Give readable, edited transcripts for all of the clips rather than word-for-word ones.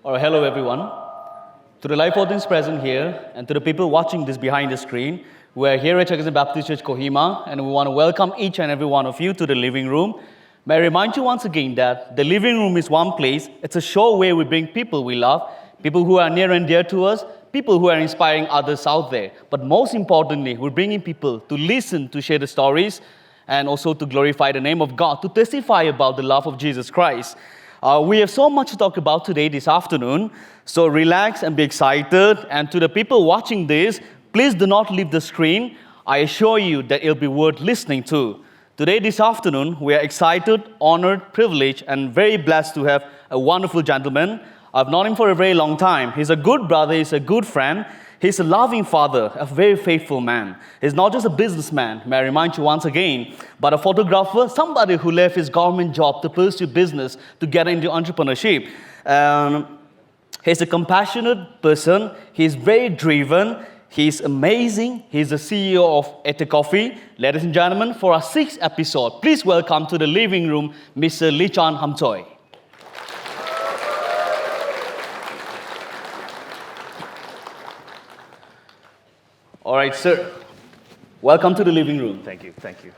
Or hello everyone. To the live audience present here and to the people watching this behind the screen, we are here at Chakhesang Baptist Church, Kohima, and we want to welcome each and every one of you to the living room. May I remind you once again that the living room is one place. It's a show where we bring people we love, people who are near and dear to us, people who are inspiring others out there. But most importantly, we're bringing people to listen, to share the stories, and also to glorify the name of God, to testify about the love of Jesus Christ. We have so much to talk about today, this afternoon, so relax and be excited. And to the people watching this, please do not leave the screen. I assure you that it'll be worth listening to. Today, this afternoon, we are excited, honored, privileged, and very blessed to have a wonderful gentleman. I've known him for a very long time. He's a good brother, he's a good friend, he's a loving father, a very faithful man. He's not just a businessman, may I remind you once again, but a photographer, somebody who left his government job to pursue business, to get into entrepreneurship. He's a compassionate person, he's very driven, he's amazing, he's the CEO of Ete Coffee. Ladies and gentlemen, for our 6th episode, please welcome to the living room, Mr. Lichan Humtsoe. All right, sir. Welcome to the living room. Thank you, thank you.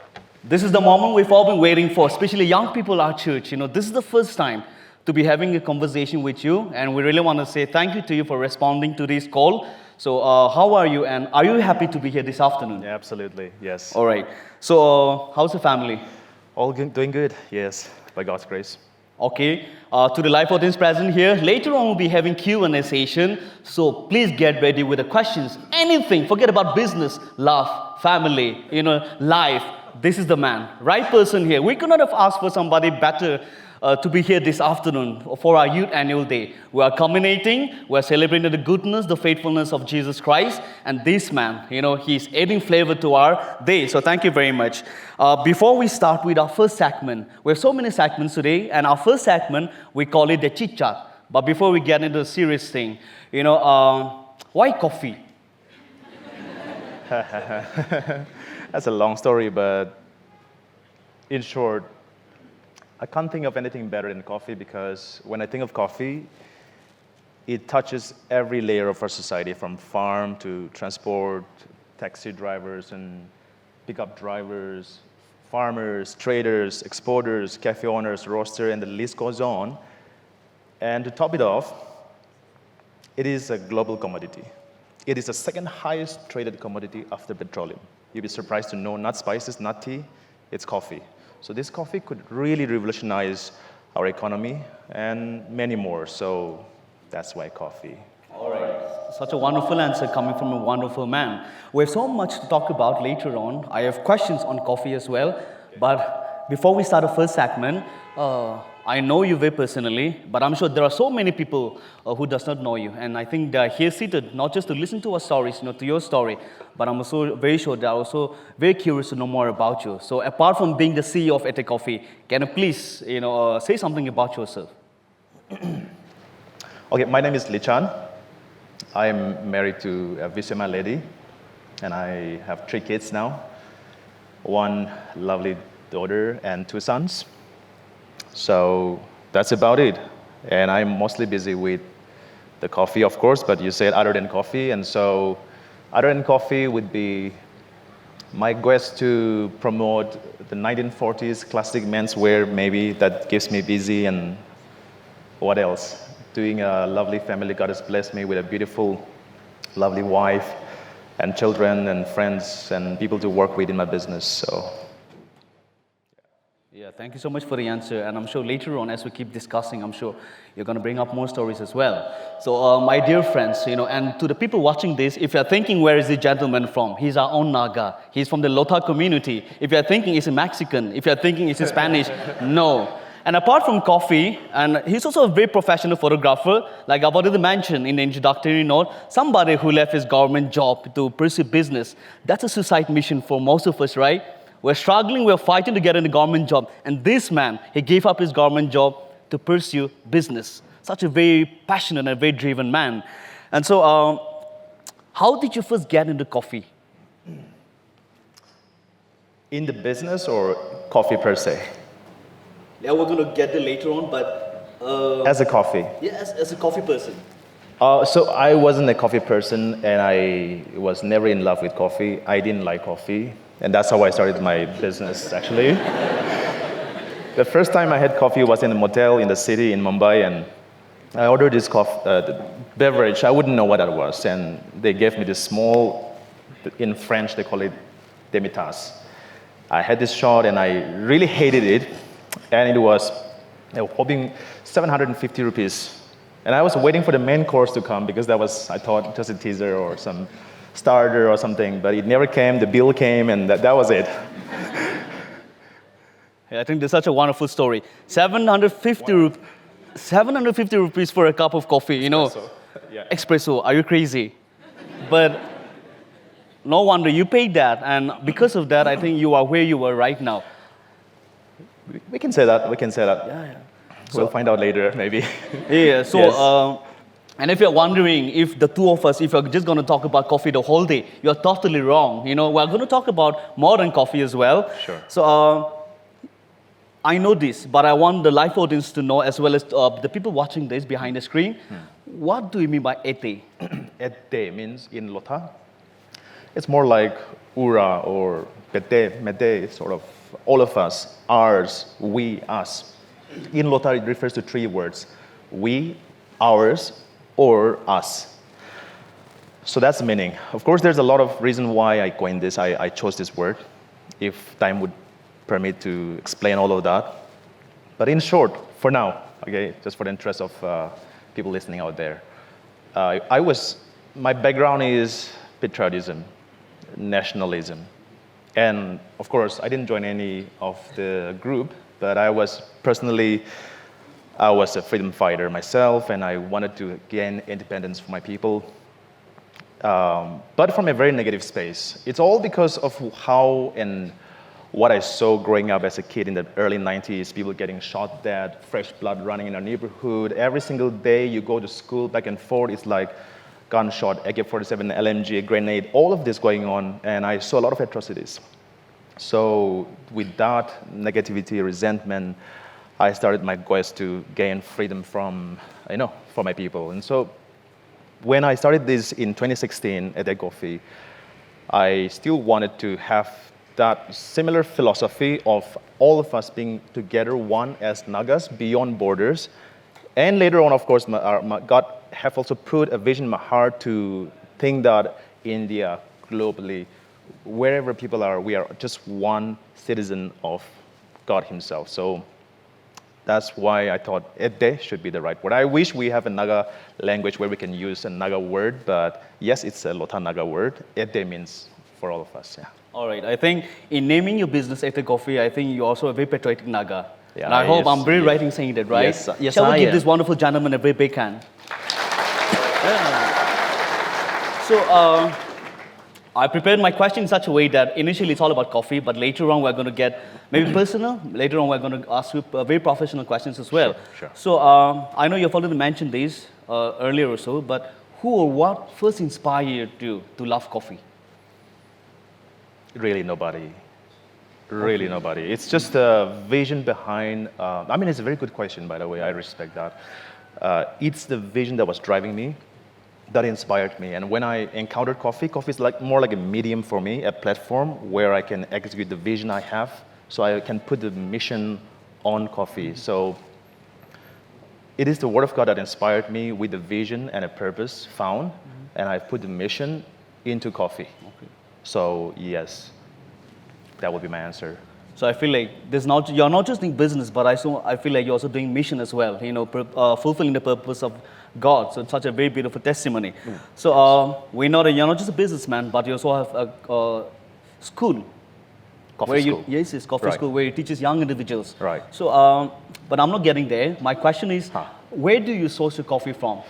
This is the moment we've all been waiting for, especially young people at our church. This is the first time to be having a conversation with you, and we really want to say thank you to you for responding to this call. So, how are you, and are you happy to be here this afternoon? Yeah, absolutely, yes. All right. So, how's the family? All doing good, yes, by God's grace. Okay, to the live audience present here, later on we'll be having Q&A session, so please get ready with the questions, anything, forget about business, love, family, life. This is the man, right person here. We could not have asked for somebody better to be here this afternoon for our Youth Annual Day. We are culminating, we are celebrating the goodness, the faithfulness of Jesus Christ, and this man, he's adding flavor to our day, so thank you very much. Before we start with our first segment, we have so many segments today, and our first segment, we call it the chit chat. But before we get into the serious thing, why coffee? That's a long story, but in short, I can't think of anything better than coffee because when I think of coffee, it touches every layer of our society, from farm to transport, taxi drivers and pickup drivers, farmers, traders, exporters, cafe owners, roaster, and the list goes on. And to top it off, it is a global commodity. It is the second highest traded commodity after petroleum. You'd be surprised to know, not spices, not tea, it's coffee. So this coffee could really revolutionize our economy and many more. So that's why coffee. All right. Such a wonderful answer coming from a wonderful man. We have so much to talk about later on. I have questions on coffee as well. But before we start the first segment, I know you very personally, but I'm sure there are so many people who does not know you. And I think they are here seated not just to listen to our stories, to your story, but I'm also very sure they are also very curious to know more about you. So apart from being the CEO of Ete Coffee, can you please say something about yourself? Okay, my name is Lichan. I am married to a Visema lady, and I have 3 kids now. 1 lovely daughter and 2 sons. So that's about it. And I'm mostly busy with the coffee, of course, but you said other than coffee. And so other than coffee would be my quest to promote the 1940s classic menswear, maybe that keeps me busy. And what else? Doing a lovely family. God has blessed me with a beautiful, lovely wife and children and friends and people to work with in my business. So. Yeah, thank you so much for the answer. And I'm sure later on, as we keep discussing, I'm sure you're going to bring up more stories as well. So, my dear friends, and to the people watching this, if you're thinking, where is this gentleman from? He's our own Naga. He's from the Lota community. If you're thinking, is he Mexican? If you're thinking, is he Spanish? No. And apart from coffee, and he's also a very professional photographer, like I've already mentioned in the introductory note, somebody who left his government job to pursue business. That's a suicide mission for most of us, right? We're struggling, we're fighting to get in the government job. And this man, he gave up his government job to pursue business. Such a very passionate and very driven man. And so, how did you first get into coffee? In the business or coffee per se? Yeah, we're going to get there later on, but As a coffee. Yeah, as a coffee person. So I wasn't a coffee person, and I was never in love with coffee. I didn't like coffee, and that's how I started my business, actually. The first time I had coffee was in a motel in the city in Mumbai, and I ordered this beverage. I wouldn't know what that was, and they gave me this small, in French they call it demi-tasse. I had this shot, and I really hated it, and it was a whopping 750 rupees. And I was waiting for the main course to come because that was, I thought, just a teaser or some starter or something, but it never came. The bill came, and that was it. Yeah, I think that's such a wonderful story. 750 rupees for a cup of coffee, you know. Yeah. Espresso, are you crazy? But no wonder you paid that, and because of that, I think you are where you are right now. We can say that. We can say that. Yeah. We'll find out later, maybe. Yeah, so, Yes. and if you're wondering if the two of us, if you're just going to talk about coffee the whole day, you're totally wrong. You know, we're going to talk about modern coffee as well. Sure. So, I know this, but I want the live audience to know, as well as the people watching this behind the screen, what do you mean by ete? Ete means in Lotha. It's more like ura or pete, mete, sort of all of us, ours, we, us. In Lotha, it refers to three words: we, ours, or us. So that's the meaning. Of course, there's a lot of reason why I coined this. I chose this word, if time would permit to explain all of that. But in short, for now, okay, just for the interest of people listening out there, my background is patriotism, nationalism. And of course, I didn't join any of the group, but I was a freedom fighter myself, and I wanted to gain independence for my people. But from a very negative space. It's all because of how and what I saw growing up as a kid in the early 90s, people getting shot dead, fresh blood running in our neighborhood. Every single day you go to school back and forth, it's like gunshot, AK-47, LMG, a grenade, all of this going on, and I saw a lot of atrocities. So with that negativity, resentment, I started my quest to gain freedom from my people. And so when I started this in 2016 at Coffee, I still wanted to have that similar philosophy of all of us being together one as Nagas beyond borders. And later on, of course, God have also put a vision in my heart to think that India, globally, wherever people are, we are just one citizen of God himself. So that's why I thought Ede should be the right word. I wish we have a Naga language where we can use a Naga word, but yes, it's a Lotha Naga word. Ede means for all of us, yeah. All right, I think in naming your business Ete Coffee, I think you're also a very patriotic Naga. Yeah, and I hope yes, I'm very right in saying that, right? Yes, Shall we I give am. this wonderful gentleman a very big hand? Yeah. So, I prepared my question in such a way that initially it's all about coffee, but later on we're going to get maybe personal. Later on we're going to ask you very professional questions as well. Sure. So I know you've already mentioned these earlier or so, but who or what first inspired you to love coffee? Really nobody. Really nobody. It's just a vision behind, it's a very good question, by the way, I respect that. It's the vision that was driving me, that inspired me. And when I encountered coffee is more like a medium for me, a platform where I can execute the vision I have, so I can put the mission on coffee. So it is the word of God that inspired me with the vision and a purpose found, and I've put the mission into coffee. Okay. So yes, that would be my answer. So I feel like you're not just doing business, but I feel like you're also doing mission as well, fulfilling the purpose of God. So it's such a very beautiful testimony. So we know that you're not just a businessman, but you also have a school. Coffee school. Yes, it's coffee Right. school where it teaches young individuals. Right. So, but I'm not getting there. My question is, where do you source your coffee from?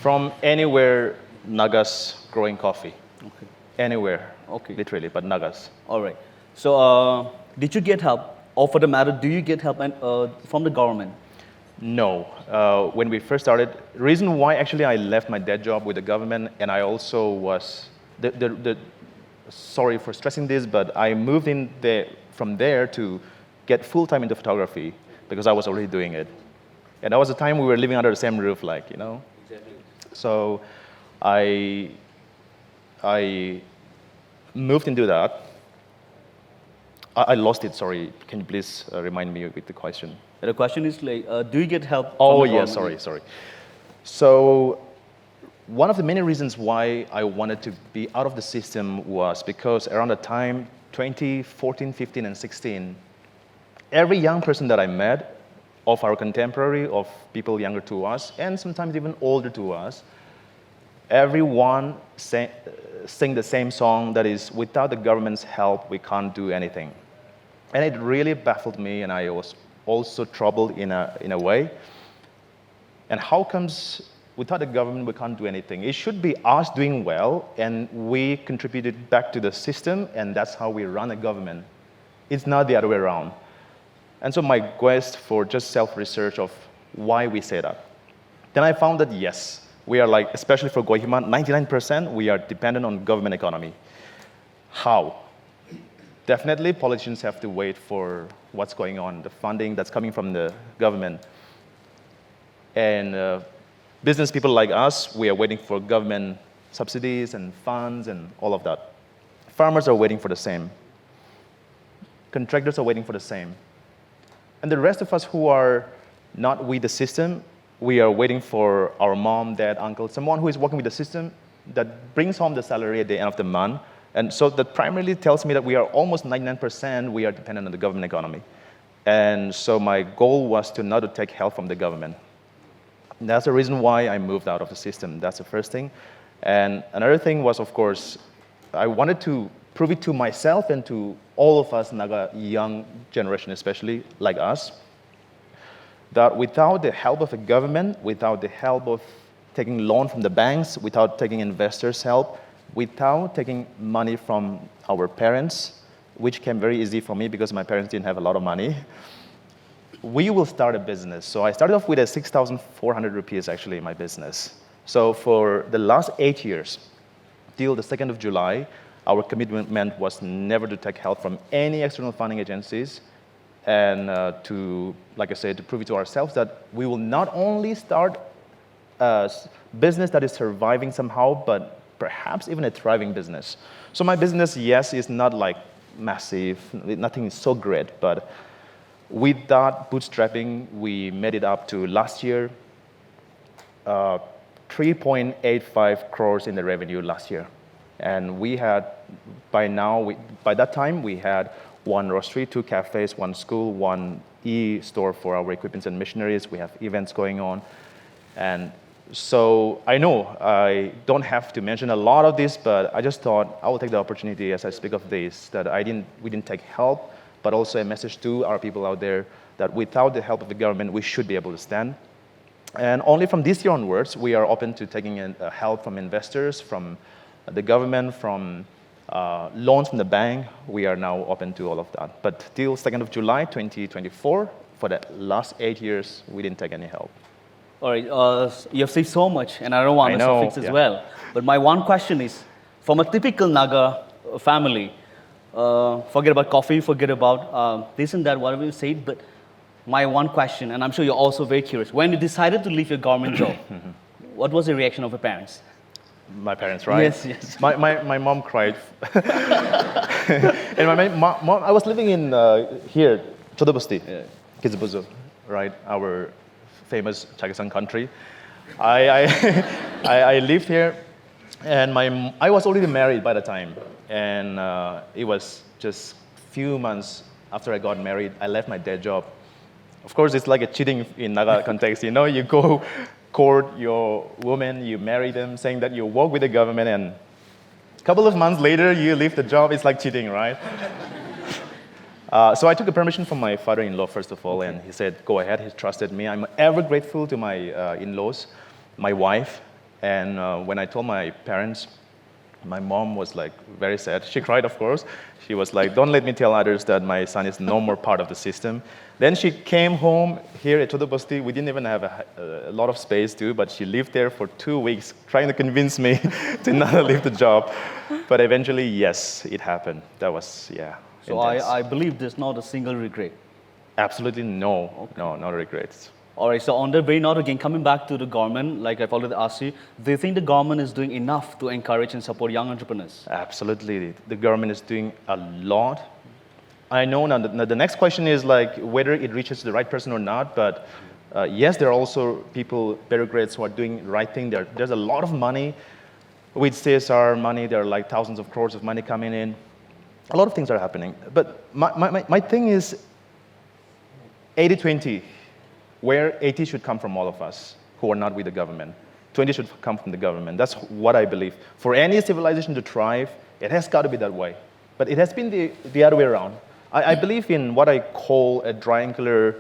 From anywhere Nagas growing coffee. Okay. Anywhere. Okay. Literally, but Nagas. All right. So, did you get help, or for the matter, do you get help from the government? No. When we first started, reason why actually I left my day job with the government, and I also was sorry for stressing this, but I moved from there to get full-time into photography because I was already doing it. And that was the time we were living under the same roof, like, you know. Exactly. So I moved into that. I lost it, sorry. Can you please remind me with the question? The question is like, do you get help from Oh, the yeah, government? sorry. So one of the many reasons why I wanted to be out of the system was because around the time 2014, 15, and 16, every young person that I met, of our contemporary, of people younger to us, and sometimes even older to us, everyone sing the same song that is, without the government's help, we can't do anything. And it really baffled me, and I was also troubled in a way. And how comes without the government we can't do anything? It should be us doing well, and we contributed back to the system, and that's how we run a government. It's not the other way around. And so my quest for just self-research of why we say that. Then I found that yes, we are like, especially for Kohima, 99% we are dependent on government economy. How? Definitely politicians have to wait for what's going on, the funding that's coming from the government. And business people like us, we are waiting for government subsidies and funds and all of that. Farmers are waiting for the same. Contractors are waiting for the same. And the rest of us who are not with the system, we are waiting for our mom, dad, uncle, someone who is working with the system that brings home the salary at the end of the month. And so that primarily tells me that we are almost 99% we are dependent on the government economy. And so my goal was to not to take help from the government. And that's the reason why I moved out of the system. That's the first thing. And another thing was, of course, I wanted to prove it to myself and to all of us, Naga young generation especially, like us, that without the help of the government, without the help of taking loan from the banks, without taking investors' help, without taking money from our parents, which came very easy for me because my parents didn't have a lot of money, we will start a business. So I started off with a 6,400 rupees actually in my business. So for the last 8 years, till the 2nd of July, our commitment was never to take help from any external funding agencies, and to, like I said, to prove it to ourselves that we will not only start a business that is surviving somehow, but perhaps even a thriving business. So my business, yes, is not like massive, nothing is so great, but with that bootstrapping, we made it up to last year, 3.85 crores in the revenue last year. And we had, by that time, we had 1 roastery, 2 cafes, 1 school, 1 e-store for our equipments and machineries. We have events going on. And so I know I don't have to mention a lot of this, but I just thought I will take the opportunity as I speak of this, that we didn't take help, but also a message to our people out there that without the help of the government, we should be able to stand. And only from this year onwards, we are open to taking help from investors, from the government, from loans from the bank. We are now open to all of that. But till 2nd of July, 2024, for the last 8 years, we didn't take any help. All right, you have said so much, and I don't want to suffix as well. But my one question is, from a typical Naga family, forget about coffee, forget about this and that, whatever you said, but my one question, and I'm sure you're also very curious, when you decided to leave your government job, what was the reaction of your parents? My parents, right? Yes. My mom cried. And my mom, I was living in here, Chodobasti, Kizbuzo, right? Our famous Chakhesang country. I lived here, and I was already married by the time. And it was just few months after I got married, I left my day job. Of course, it's like a cheating in Naga context. You know, you go court your woman, you marry them, saying that you work with the government, and a couple of months later, you leave the job. It's like cheating, right? So I took a permission from my father-in-law, first of all, and he said, go ahead. He trusted me. I'm ever grateful to my in-laws, my wife. And when I told my parents, my mom was like very sad. She cried, of course. She was like, don't let me tell others that my son is no more part of the system. Then she came home here at Chodobasti. We didn't even have a lot of space too, but she lived there for 2 weeks trying to convince me to not leave the job. But eventually, yes, it happened. That was, yeah. So I believe there's not a single regret. Absolutely no, okay. No regrets. All right, so on their way now, again, coming back to the government, like I've already asked you, do you think the government is doing enough to encourage and support young entrepreneurs? Absolutely. The government is doing a lot. I know now the next question is like whether it reaches the right person or not, but yes, there are also people, bureaucrats who are doing the right thing. There's a lot of money with CSR money. There are like thousands of crores of money coming in. A lot of things are happening. But my thing is 80-20, where 80 should come from all of us who are not with the government. 20 should come from the government. That's what I believe. For any civilization to thrive, it has got to be that way. But it has been the other way around. I believe in what I call a triangular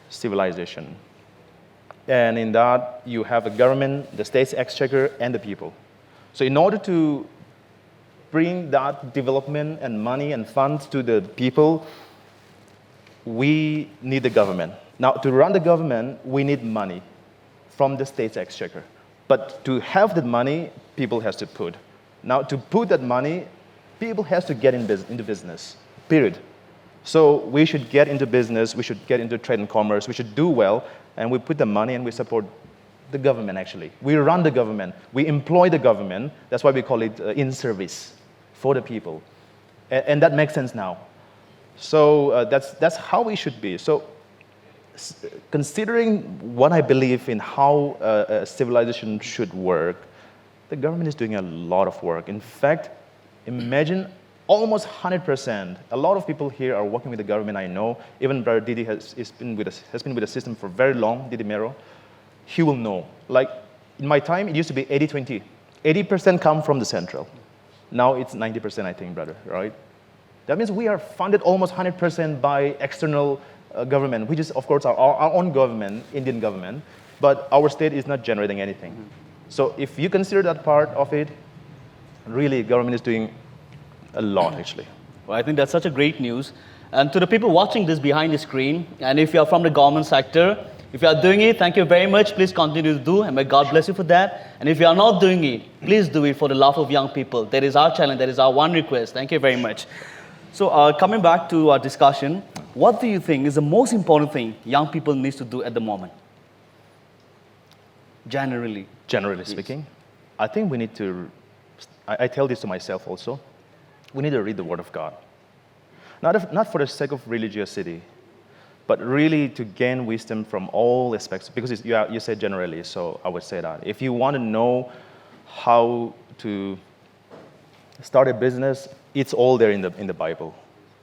civilization. And in that, you have a government, the state's exchequer, and the people. So in order to bring that development and money and funds to the people, we need the government. Now, to run the government, we need money from the state's exchequer. But to have that money, people has to put. Now, to put that money, people has to get into business, period. So we should get into business, we should get into trade and commerce, we should do well, and we put the money and we support the government, actually. We run the government, we employ the government, that's why we call it in service for the people. And that makes sense now. So that's how we should be. So considering what I believe in how a civilization should work, the government is doing a lot of work. In fact, imagine almost 100%. A lot of people here are working with the government, I know. Even Brother Didi has been with the system for very long, Didi Mero. He will know. Like, in my time, it used to be 80-20. 80% come from the central. Now it's 90%, I think, brother, right? That means we are funded almost 100% by external government, which is, of course, our own government, Indian government, but our state is not generating anything. So if you consider that part of it, really, government is doing a lot, actually. Well, I think that's such a great news. And to the people watching this behind the screen, and if you are from the government sector, if you are doing it, thank you very much. Please continue to do, and may God bless you for that. And if you are not doing it, please do it for the love of young people. That is our challenge. That is our one request. Thank you very much. So coming back to our discussion, what do you think is the most important thing young people need to do at the moment? Generally Speaking, I think we need to, I tell this to myself also, we need to read the Word of God. Not for the sake of religiosity, but really to gain wisdom from all aspects, because you said generally, so I would say that. If you want to know how to start a business, it's all there in the Bible.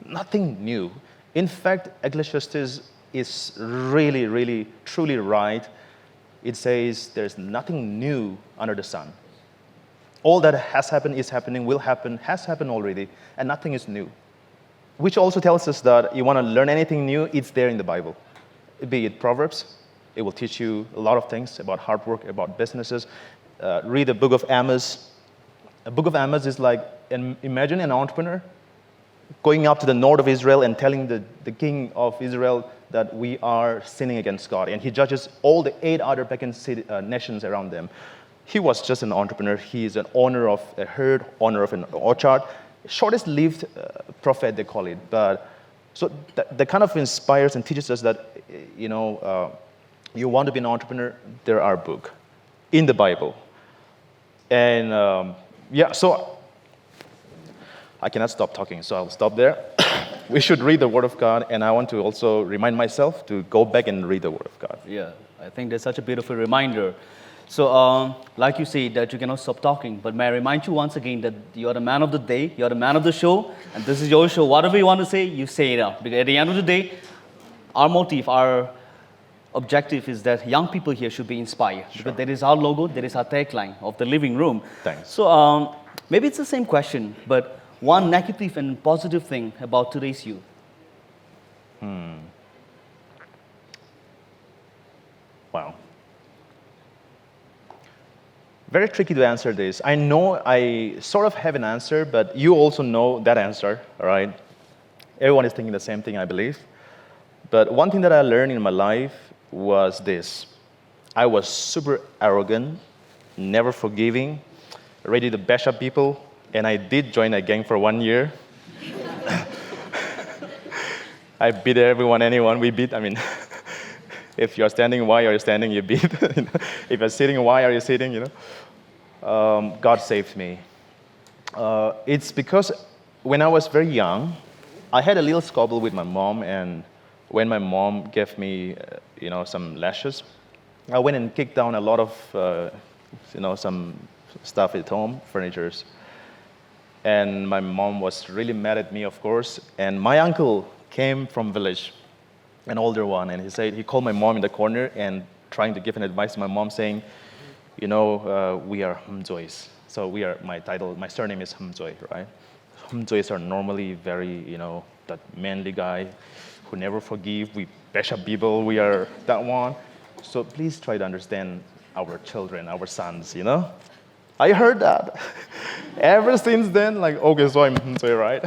Nothing new. In fact, Ecclesiastes is really, really, truly right. It says there's nothing new under the sun. All that has happened, is happening, will happen, has happened already, and nothing is new. Which also tells us that you want to learn anything new, it's there in the Bible. Be it Proverbs, it will teach you a lot of things about hard work, about businesses. Read the book of Amos. The book of Amos is like, imagine an entrepreneur going up to the north of Israel and telling the king of Israel that we are sinning against God. And he judges all the 8 other pagan nations around them. He was just an entrepreneur. He is an owner of a herd, owner of an orchard. Shortest lived prophet, they call it. But so that kind of inspires and teaches us that, you want to be an entrepreneur, there are books in the Bible. And so I cannot stop talking, so I'll stop there. We should read the Word of God, and I want to also remind myself to go back and read the Word of God. Yeah, I think that's such a beautiful reminder. So, like you say, that you cannot stop talking, but may I remind you once again that you are the man of the day, you are the man of the show, and this is your show. Whatever you want to say, you say it out. Because at the end of the day, our motive, our objective is that young people here should be inspired. Sure. Because that is our logo, that is our tagline of the living room. Thanks. So, maybe it's the same question, but one negative and positive thing about today's youth. Wow. Very tricky to answer this. I know I sort of have an answer, but you also know that answer, all right? Everyone is thinking the same thing, I believe. But one thing that I learned in my life was this. I was super arrogant, never forgiving, ready to bash up people, and I did join a gang for 1 year. I beat everyone, anyone we beat, If you're standing, why are you standing? You beat. If you're sitting, why are you sitting? God saved me. It's because when I was very young, I had a little squabble with my mom, and when my mom gave me, some lashes, I went and kicked down a lot of, some stuff at home, furnitures. And my mom was really mad at me, of course. And my uncle came from village, an older one, and he called my mom in the corner and trying to give an advice to my mom, saying, we are Humtsoes. So my surname is Humtsoe, right? Humtsoes are normally very, that manly guy who never forgive. We bash up people. We are that one. So please try to understand our children, our sons, I heard that. Ever since then, okay, so I'm Humtsoe, right?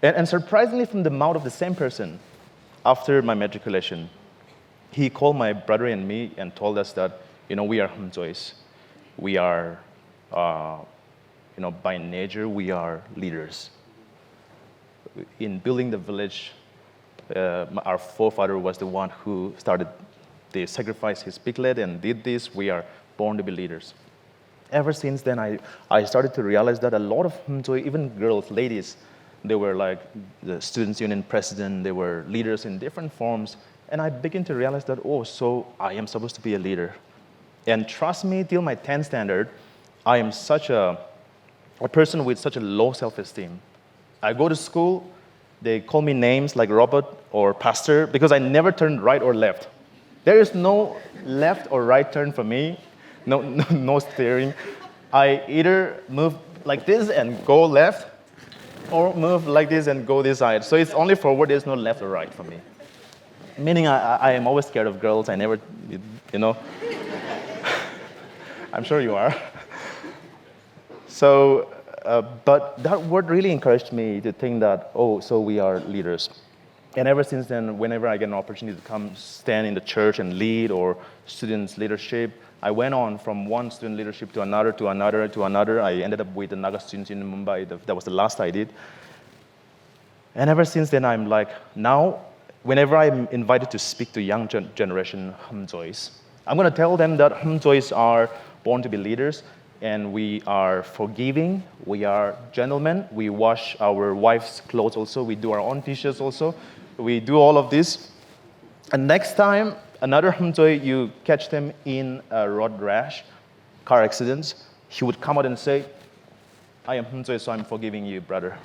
And surprisingly, from the mouth of the same person, after my matriculation, he called my brother and me and told us that, we are Humtsoes. We are, by nature, we are leaders. In building the village, our forefather was the one who started. They sacrificed his piglet and did this. We are born to be leaders. Ever since then, I started to realize that a lot of Humtsoe, even girls, ladies, they were like the Students' Union president. They were leaders in different forms. And I began to realize that, so I am supposed to be a leader. And trust me, till my 10th standard, I am such a person with such a low self-esteem. I go to school, they call me names like Robert or Pastor because I never turned right or left. There is no left or right turn for me, no steering. I either move like this and go left, or move like this and go this side. So it's only forward, there's no left or right for me. Meaning I am always scared of girls, I never, I'm sure you are. So, but that word really encouraged me to think that, so we are leaders. And ever since then, whenever I get an opportunity to come stand in the church and lead or students' leadership, I went on from one student leadership to another, to another, to another. I ended up with the Naga students in Mumbai. That was the last I did. And ever since then, I'm like, now, whenever I'm invited to speak to young generation Humtsoes, I'm going to tell them that Humtsoes are born to be leaders, and we are forgiving, we are gentlemen, we wash our wives' clothes also, we do our own t-shirts also, we do all of this. And next time, another Humtsoe, you catch them in a road rash, car accidents, he would come out and say, I am Humtsoe, so I'm forgiving you, brother.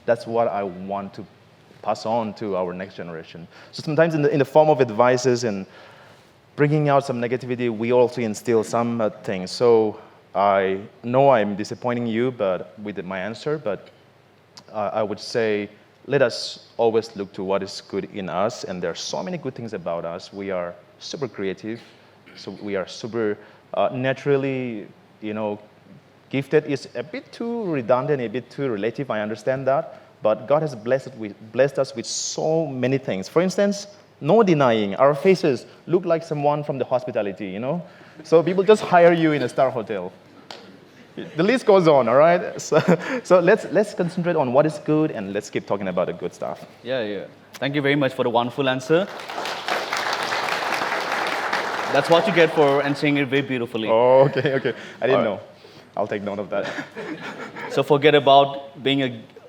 That's what I want to pass on to our next generation. So sometimes in the form of advices and bringing out some negativity, we also instill some things. So I know I'm disappointing you with my answer, but I would say let us always look to what is good in us, and there are so many good things about us. We are super creative, so we are super naturally, gifted. Is a bit too redundant, a bit too relative, I understand that, but God has blessed us with so many things. For instance, no denying, our faces look like someone from the hospitality, So people just hire you in a star hotel. The list goes on, all right? So let's concentrate on what is good, and let's keep talking about the good stuff. Yeah. Thank you very much for the wonderful answer. That's what you get for answering it very beautifully. Oh, okay. I didn't know. I'll take note of that. So forget about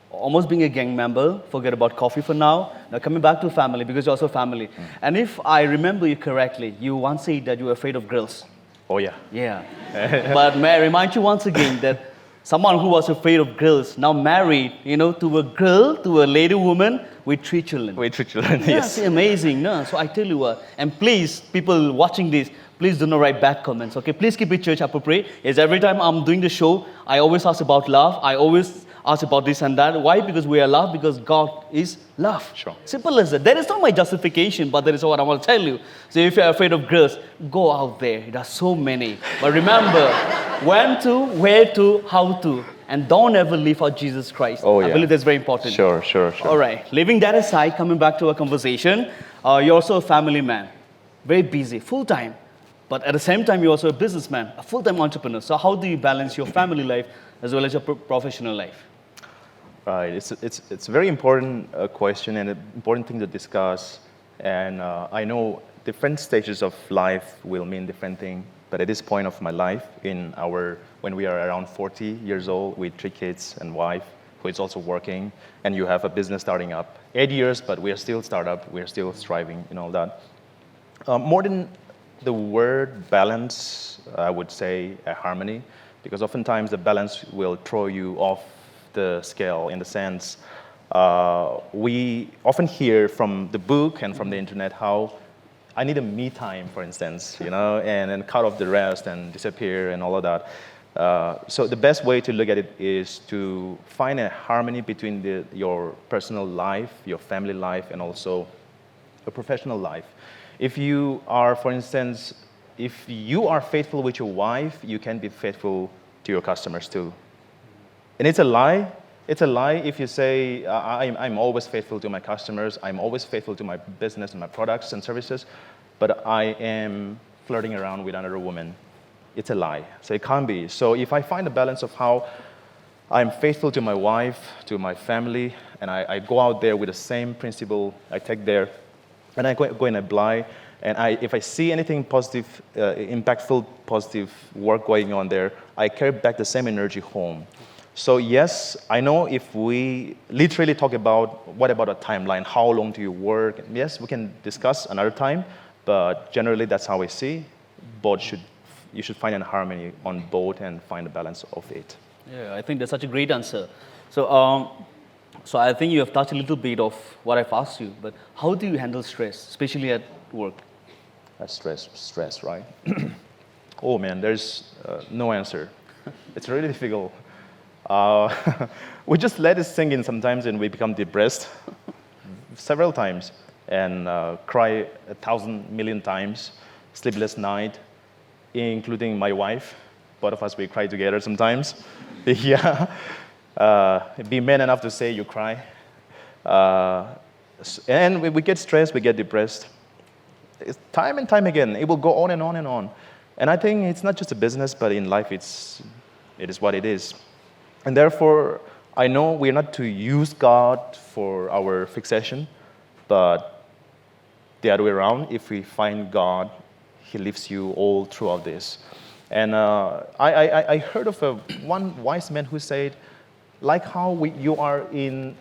almost being a gang member. Forget about coffee for now. Now coming back to family, because you're also family. And if I remember you correctly, you once said that you were afraid of girls. Oh, yeah. Yeah. But may I remind you once again that someone who was afraid of girls now married, to a girl, to a lady woman with 3 children. With 3 children, Yeah, yes. it's amazing. No? So I tell you what, and please, people watching this, please do not write bad comments, okay? Please keep it church appropriate. Yes, every time I'm doing the show, I always ask about love. I always ask about this and that. Why? Because we are love, because God is love. Sure. Simple as that. That is not my justification, but that is what I want to tell you. So if you're afraid of girls, go out there. There are so many. But remember, when to, where to, how to. And don't ever leave out Jesus Christ. Oh, yeah. I believe that's very important. Sure. All right. Leaving that aside, coming back to our conversation, you're also a family man. Very busy, full-time. But at the same time, you're also a businessman, a full-time entrepreneur. So how do you balance your family life as well as your professional life? Right. It's a very important question and an important thing to discuss. And I know different stages of life will mean different things. But at this point of my life, when we are around 40 years old with 3 kids and wife who is also working, and you have a business starting up, 8 years, but we are still startup, we are still striving and all that. More than the word balance, I would say a harmony, because oftentimes the balance will throw you off the scale in the sense we often hear from the book and from the internet how I need a me time, for instance, and then cut off the rest and disappear and all of that. So the best way to look at it is to find a harmony between your personal life, your family life, and also your professional life. If you are, for instance, if you are faithful with your wife, you can be faithful to your customers too. And it's a lie. It's a lie if you say, I'm always faithful to my customers, I'm always faithful to my business and my products and services, but I am flirting around with another woman. It's a lie. So it can't be. So if I find a balance of how I'm faithful to my wife, to my family, and I go out there with the same principle I take there, and I go and apply, and if I see anything positive, impactful, positive work going on there, I carry back the same energy home. So yes, I know if we literally talk about what about a timeline, how long do you work? Yes, we can discuss another time, but generally that's how I see. You should find a harmony on both and find a balance of it. Yeah, I think that's such a great answer. So, so I think you have touched a little bit of what I've asked you, but how do you handle stress, especially at work? Stress, right? Oh man, there's no answer. It's really difficult. We just let it sink in sometimes and we become depressed several times and cry 1,000 million times, sleepless night, including my wife. Both of us, we cry together sometimes. Yeah. Be man enough to say you cry. And we get stressed, we get depressed. It's time and time again, it will go on and on and on. And I think it's not just a business, but in life, it is what it is. And therefore, I know we're not to use God for our fixation, but the other way around, if we find God, He lifts you all throughout this. And I heard of one wise man who said, like how you are in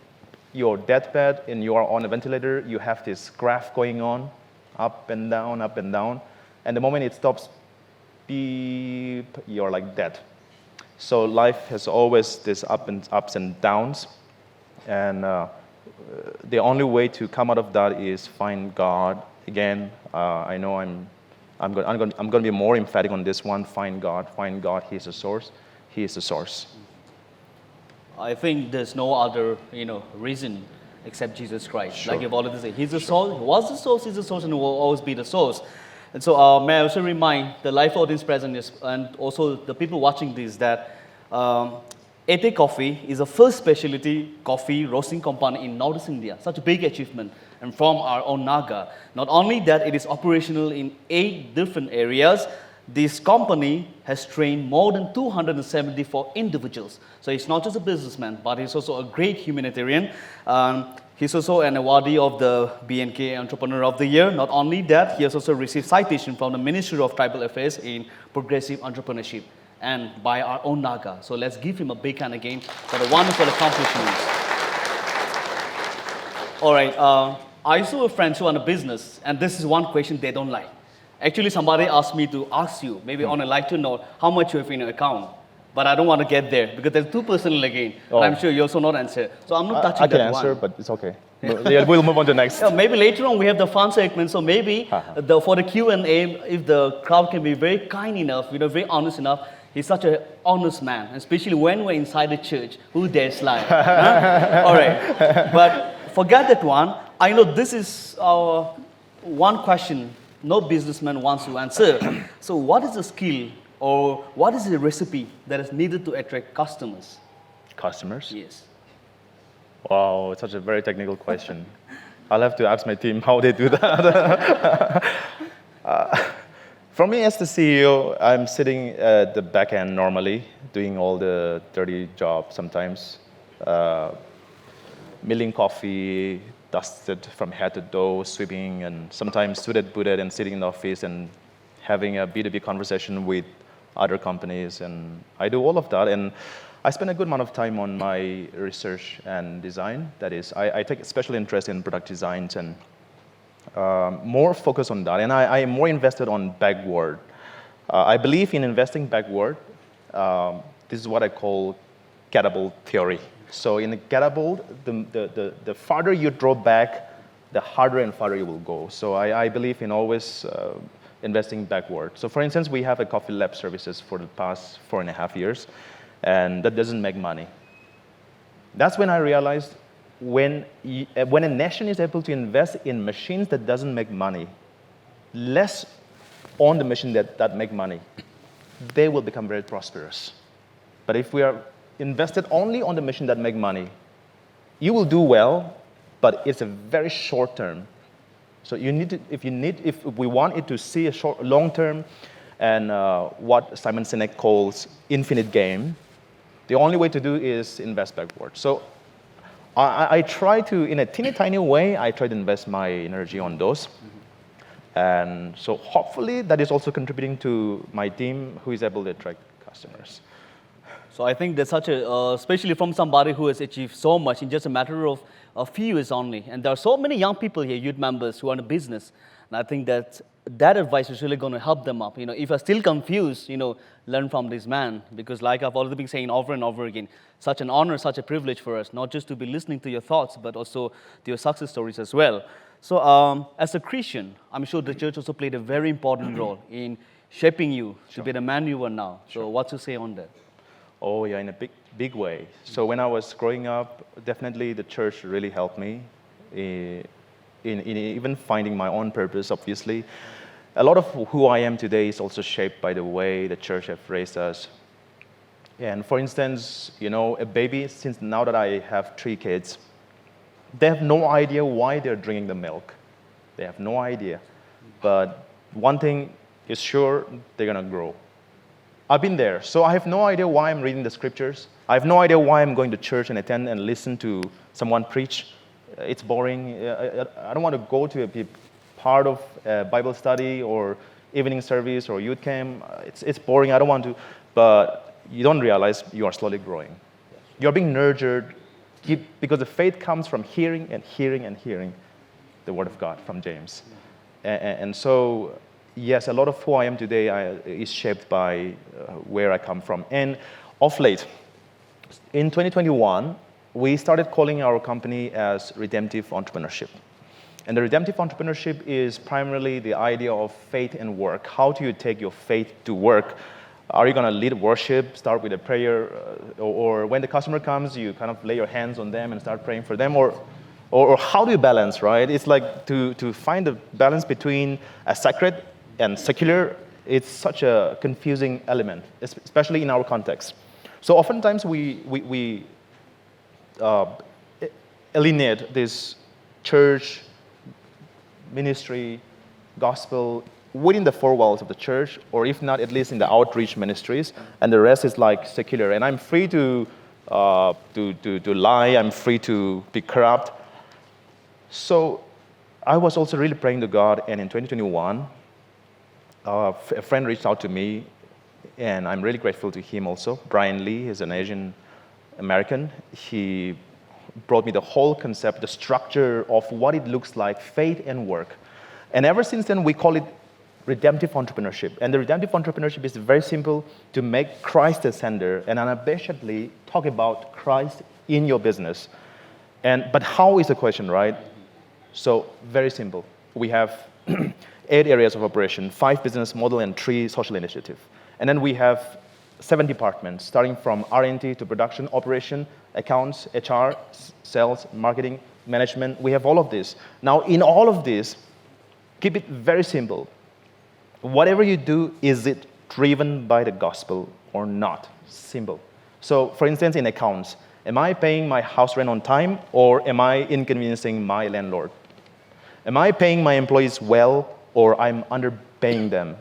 your deathbed and you are on a ventilator, you have this graph going on, up and down, and the moment it stops, beep, you're like dead. So life has always this ups and downs, and the only way to come out of that is find God. Again, I know I'm going to be more emphatic on this one. Find God. He is the source. He is the source. I think there's no other reason except Jesus Christ. Sure. Like you've already said, He's the source. He was the source. He's the source, and will always be the source. And so may I also remind the live audience present and also the people watching this that Ete Coffee is the first specialty coffee roasting company in Northeast India. Such a big achievement, and from our own Naga. Not only that, it is operational in 8 different areas. This company has trained more than 274 individuals. So he's not just a businessman, but he's also a great humanitarian. He's also an awardee of the BNK Entrepreneur of the Year. Not only that, he has also received citation from the Ministry of Tribal Affairs in Progressive Entrepreneurship and by our own Naga. So let's give him a big hand again for the wonderful accomplishments. All right, I also have friends who are in a business, and this is one question they don't like. Actually, somebody asked me to ask you, maybe on a lighter note, how much you have in your account. But I don't want to get there because there's too personal again. Oh. And I'm sure you also not answer. So I'm not touching I can that answer, one. but it's okay. Yeah, we'll move on to next. Yeah, maybe later on we have the fun segment. So maybe for the Q&A, if the crowd can be very kind enough, very honest enough. He's such an honest man, especially when we're inside the church. Who dares lie? Huh? All right. But forget that one. I know this is our one question no businessman wants to answer. So what is the skill or what is the recipe that is needed to attract customers? Customers? Yes. Wow, it's such a very technical question. I'll have to ask my team how they do that. For me as the CEO, I'm sitting at the back end normally, doing all the dirty job sometimes. milling coffee, dusted from head to toe, sweeping, and sometimes suited, booted, and sitting in the office and having a B2B conversation with other companies. And I do all of that. And I spend a good amount of time on my research and design. That is, I take special interest in product designs and more focus on that. And I am more invested on backward. I believe in investing backward. This is what I call catapult theory. So in the catapult, the farther you draw back, the harder and farther you will go. So I believe in always investing backward. So for instance, we have a coffee lab services for the past 4.5 years, and that doesn't make money. That's when I realized when a nation is able to invest in machines that doesn't make money, less on the machine that make money, they will become very prosperous. But if we are invested only on the machine that make money, you will do well, but it's a very short term. So you need to, if we want it to see a short, long term, and what Simon Sinek calls infinite game, the only way to do is invest backward. So I try to, in a teeny tiny way, I try to invest my energy on those. And so hopefully that is also contributing to my team who is able to attract customers. So I think that's such a, especially from somebody who has achieved so much in just a matter of a few years only. And there are so many young people here, youth members, who are in the business. And I think that advice is really going to help them up. If you're still confused, learn from this man. Because like I've already been saying over and over again, such an honor, such a privilege for us, not just to be listening to your thoughts, but also to your success stories as well. So as a Christian, I'm sure the church also played a very important role in shaping you to be the man you are now. So what to say on that? Oh yeah, in a big way. So when I was growing up, definitely the church really helped me in even finding my own purpose, obviously. A lot of who I am today is also shaped by the way the church have raised us. And for instance, a baby, since now that I have 3 kids, they have no idea why they're drinking the milk. They have no idea. But one thing is sure, they're gonna grow. I've been there, so I have no idea why I'm reading the scriptures. I have no idea why I'm going to church and attend and listen to someone preach. It's boring. I don't want to go to be part of a Bible study or evening service or youth camp. It's boring. I don't want to. But you don't realize you are slowly growing. You're being nurtured because the faith comes from hearing and hearing and hearing the word of God from James. And so, yes, a lot of who I am today is shaped by where I come from. And of late, in 2021, we started calling our company as redemptive entrepreneurship. And the redemptive entrepreneurship is primarily the idea of faith and work. How do you take your faith to work? Are you going to lead worship, start with a prayer, or when the customer comes, you kind of lay your hands on them and start praying for them? Or how do you balance, right? It's like to find the balance between a sacred and secular. It's such a confusing element, especially in our context. So oftentimes we alienate this church, ministry, gospel within the 4 walls of the church, or if not, at least in the outreach ministries, and the rest is like secular. And I'm free to lie, I'm free to be corrupt. So I was also really praying to God, and in 2021, a friend reached out to me, and I'm really grateful to him also. Brian Lee is an Asian American. He brought me the whole concept, the structure of what it looks like, faith and work. And ever since then, we call it redemptive entrepreneurship. And the redemptive entrepreneurship is very simple: to make Christ the center and unabashedly talk about Christ in your business. But how is the question, right? So very simple. We have 8 areas of operation, 5 business model, and 3 social initiative. And then we have 7 departments, starting from R&D to production, operation, accounts, HR, sales, marketing, management. We have all of this. Now, in all of this, keep it very simple. Whatever you do, is it driven by the gospel or not? Simple. So, for instance, in accounts, am I paying my house rent on time, or am I inconveniencing my landlord? Am I paying my employees well, or I'm underpaying them?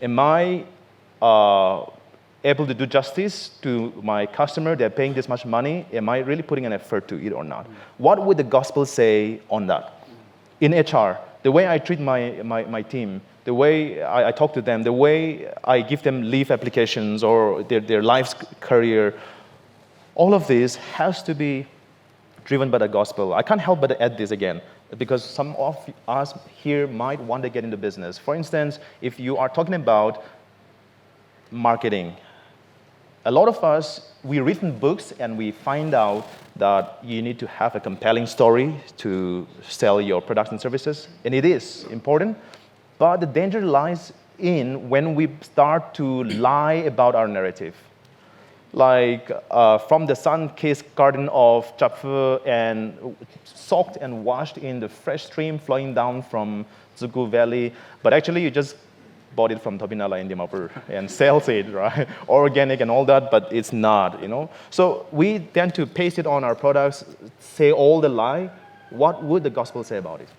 Am I able to do justice to my customer? They're paying this much money. Am I really putting an effort to it or not? What would the gospel say on that? In HR, the way I treat my team, the way I talk to them, the way I give them leave applications or their life's career, all of this has to be driven by the gospel. I can't help but add this again, because some of us here might want to get into business. For instance, if you are talking about marketing, a lot of us, we read in books and we find out that you need to have a compelling story to sell your products and services, and it is important, but the danger lies in when we start to lie about our narrative. Like from the sun-kissed garden of Chakhesang and soaked and washed in the fresh stream flowing down from Zugu Valley, but actually you just bought it from Tobinala in Dimapur and sells it, right? Organic and all that, but it's not, you know? So we tend to paste it on our products, say all the lie. What would the gospel say about it?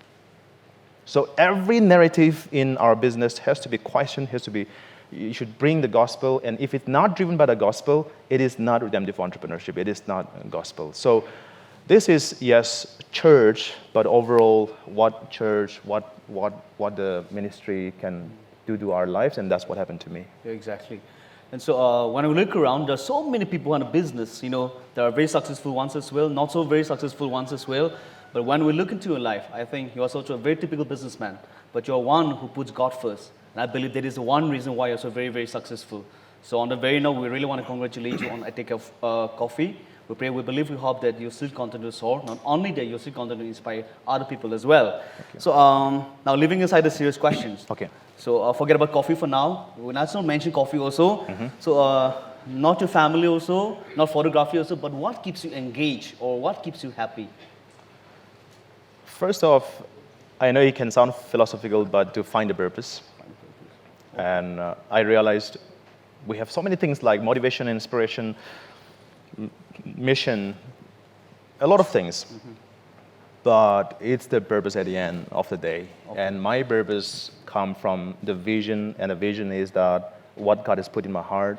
So every narrative in our business has to be questioned, you should bring the gospel, and if it's not driven by the gospel, it is not redemptive entrepreneurship, it is not gospel. So this is, yes, church, but overall, what church, what the ministry can do to our lives, and that's what happened to me. Yeah, exactly. And so when I look around, there are so many people in a business, you know, there are very successful ones as well, not so very successful ones as well. But when we look into your life, I think you are such a very typical businessman, but you're one who puts God first. And I believe that is the one reason why you're so very, very successful. So on the very note, we really want to congratulate you on a take of coffee. We pray, we believe, we hope that you still continue to soar. Not only that, you still continue to inspire other people as well. So now leaving aside the serious questions. Okay. So forget about coffee for now. We'll not mention coffee also. So not your family also, not photography also, but what keeps you engaged or what keeps you happy? First off, I know it can sound philosophical, but to find a purpose. And I realized we have so many things like motivation, inspiration, mission, a lot of things. But it's the purpose at the end of the day. Okay. And my purpose comes from the vision, and the vision is that what God has put in my heart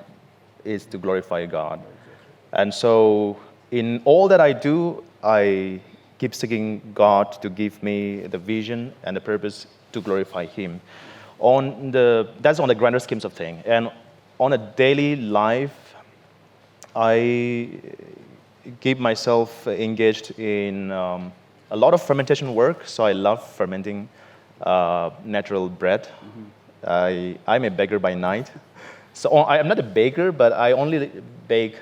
is to glorify God. And so in all that I do, I keep seeking God to give me the vision and the purpose to glorify Him. That's on the grander schemes of things. And on a daily life, I keep myself engaged in a lot of fermentation work. So I love fermenting natural bread. I'm a baker by night. So I'm not a baker, but I only bake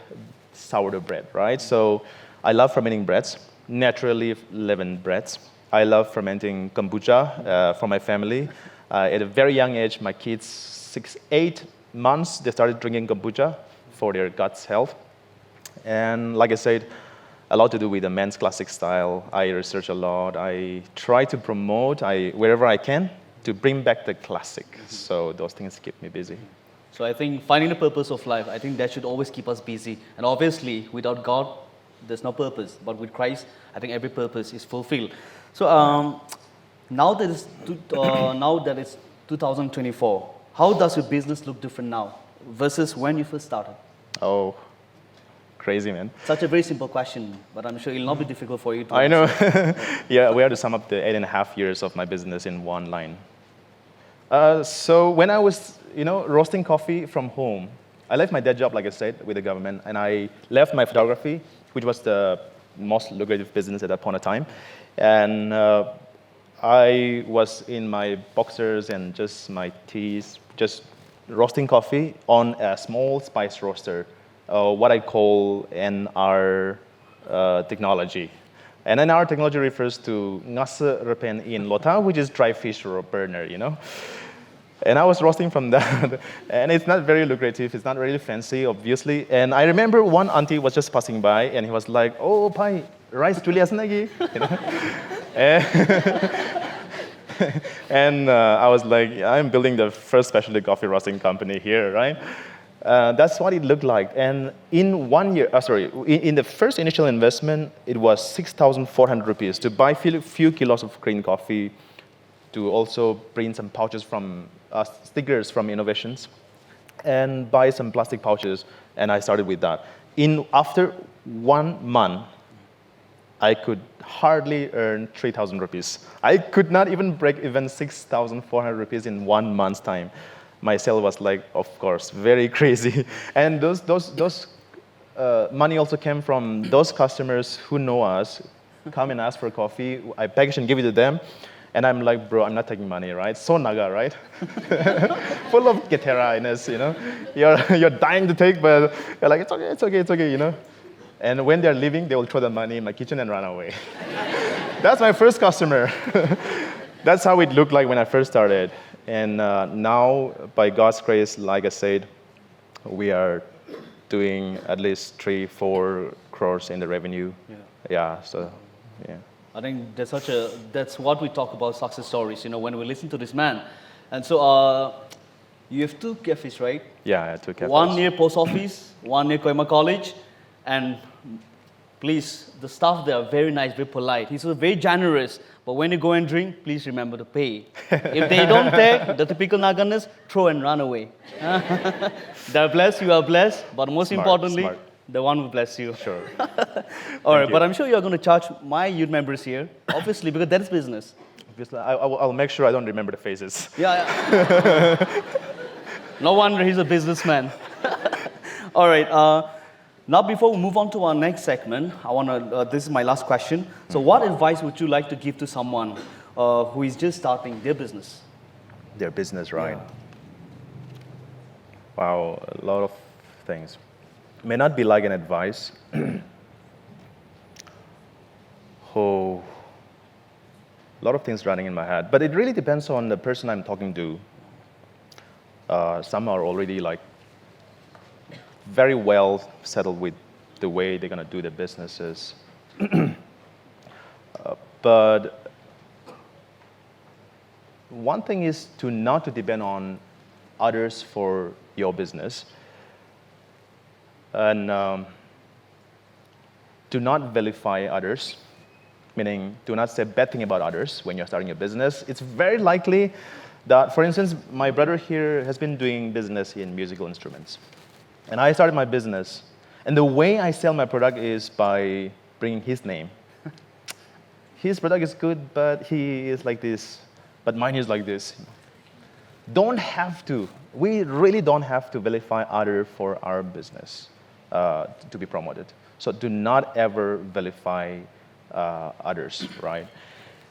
sourdough bread, right? So I love fermenting breads, naturally leavened breads. I love fermenting kombucha for my family. At a very young age, my kids, 8 months, they started drinking kombucha for their gut's health. And like I said, a lot to do with the men's classic style. I research a lot. I try to promote wherever I can to bring back the classic. So those things keep me busy. So I think finding the purpose of life, I think that should always keep us busy. And obviously, without God, there's no purpose. But with Christ, I think every purpose is fulfilled. So now that it's 2024, how does your business look different now versus when you first started? Oh, crazy, man. Such a very simple question, but I'm sure it'll not be difficult for you to I know. Yeah, we have to sum up the 8.5 years of my business in one line. So when I was, roasting coffee from home, I left my day job, like I said, with the government, and I left my photography, which was the most lucrative business at that point of time. And I was in my boxers and just my tees, just roasting coffee on a small spice roaster, what I call NR technology. And NR technology refers to ngase repen in lota, which is dry fish burner, And I was roasting from that, and it's not very lucrative, it's not really fancy, obviously. And I remember one auntie was just passing by, and he was like, "Oh, pai, rice tuli asan lagi?" And I was like, I'm building the first specialty coffee roasting company here, right? That's what it looked like. And in 1 year, in the first initial investment, it was 6,400 rupees to buy few kilos of green coffee, to also print some pouches from stickers from innovations. and buy some plastic pouches, and I started with that. After 1 month, I could hardly earn 3,000 rupees. I could not even break even 6,400 rupees in 1 month's time. My sale was like, of course, very crazy. And those money also came from those customers who know us, come and ask for coffee. I package and give it to them. And I'm like, bro, I'm not taking money, right? So Naga, right? Full of Getera-ness, you know? You're dying to take, but you're like, it's okay, you know? And when they're leaving, they will throw the money in my kitchen and run away. That's my first customer. That's how it looked like when I first started. And now, by God's grace, like I said, we are doing at least 3-4 crores in the revenue. Yeah, so, yeah. I think that's what we talk about success stories, you know, when we listen to this man. And so you have 2 cafes, right? Yeah, I had 2 cafes. One near post office, one near Kohima College. And please, the staff there are very nice, very polite. He's very generous. But when you go and drink, please remember to pay. If they don't take, the typical Naganas, throw and run away. They're blessed, you are blessed. But most importantly, the one who bless you. Sure. All right, but I'm sure you're going to charge my youth members here, obviously, because that is business. Obviously, I'll make sure I don't remember the faces. Yeah. No wonder he's a businessman. All right. Now, before we move on to our next segment, this is my last question. So what advice would you like to give to someone who is just starting their business? Their business, right? Yeah. Wow, a lot of things. May not be like an advice. A lot of things running in my head, but it really depends on the person I'm talking to. Some are already like very well settled with the way they're gonna do their businesses. But one thing is not to depend on others for your business. And do not vilify others, meaning do not say bad thing about others when you're starting your business. It's very likely that, for instance, my brother here has been doing business in musical instruments. And I started my business. And the way I sell my product is by bringing his name. His product is good, but he is like this. But mine is like this. We really don't have to vilify others for our business to be promoted. So do not ever vilify others, right?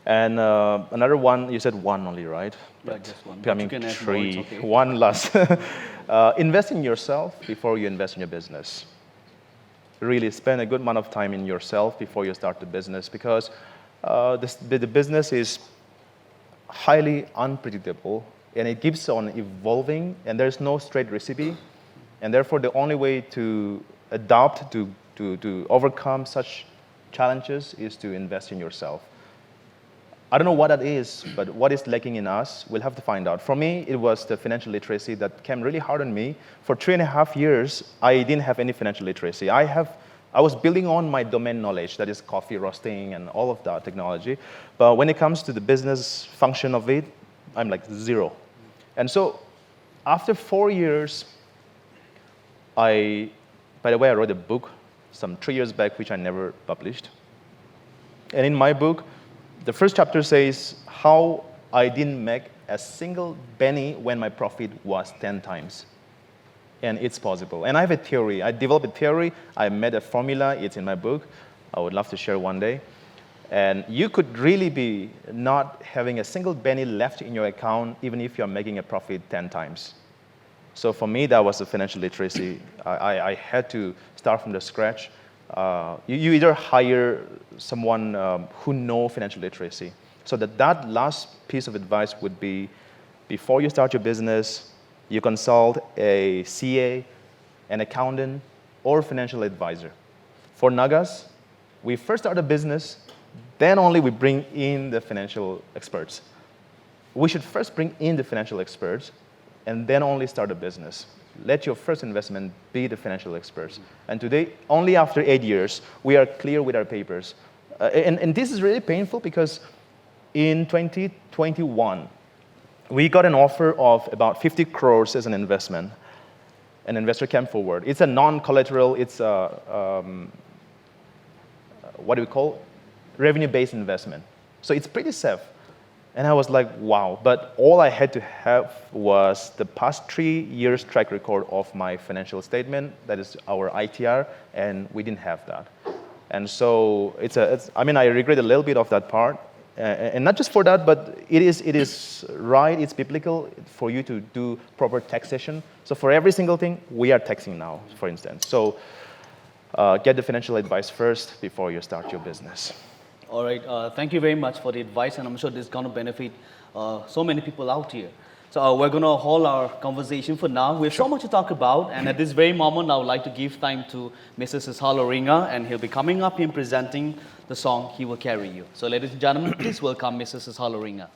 And another one, you said one only, right? Yeah, just one. I mean, you can add 3. more, it's okay. One last. Invest in yourself before you invest in your business. Really spend a good amount of time in yourself before you start the business, because the business is highly unpredictable, and it keeps on evolving, and there's no straight recipe. And therefore, the only way to adapt, to overcome such challenges is to invest in yourself. I don't know what that is, but what is lacking in us, we'll have to find out. For me, it was the financial literacy that came really hard on me. For 3.5 years, I didn't have any financial literacy. I was building on my domain knowledge, that is coffee roasting and all of that technology. But when it comes to the business function of it, I'm like 0. And so after 4 years, by the way, I wrote a book some 3 years back, which I never published. And in my book, the first chapter says how I didn't make a single penny when my profit was 10 times. And it's possible. And I have a theory. I developed a theory. I made a formula. It's in my book. I would love to share one day. And you could really be not having a single penny left in your account, even if you're making a profit 10 times. So for me, that was the financial literacy. I had to start from the scratch. You either hire someone who knows financial literacy. So that last piece of advice would be, before you start your business, you consult a CA, an accountant, or financial advisor. For Nagas, we first start a business, then only we bring in the financial experts. We should first bring in the financial experts, and then only start a business. Let your first investment be the financial experts. And today, only after 8 years, we are clear with our papers. And this is really painful, because in 2021, we got an offer of about 50 crores as an investment. an investor came forward. It's a non-collateral, it's a, what do we call, revenue-based investment. So it's pretty safe. And I was like, wow. But all I had to have was the past 3 years track record of my financial statement, that is our ITR, and we didn't have that. And so I mean, I regret a little bit of that part. And not just for that, but it is right, it's biblical for you to do proper taxation. So for every single thing, we are taxing now, for instance. So get the financial advice first before you start your business. All right, thank you very much for the advice, and I'm sure this is going to benefit so many people out here. So we're going to hold our conversation for now. We have so much to talk about, and at this very moment, I would like to give time to Mr. Sisaloringa, and he'll be coming up and presenting the song, He Will Carry You. So ladies and gentlemen, please welcome Mr. Sisaloringa.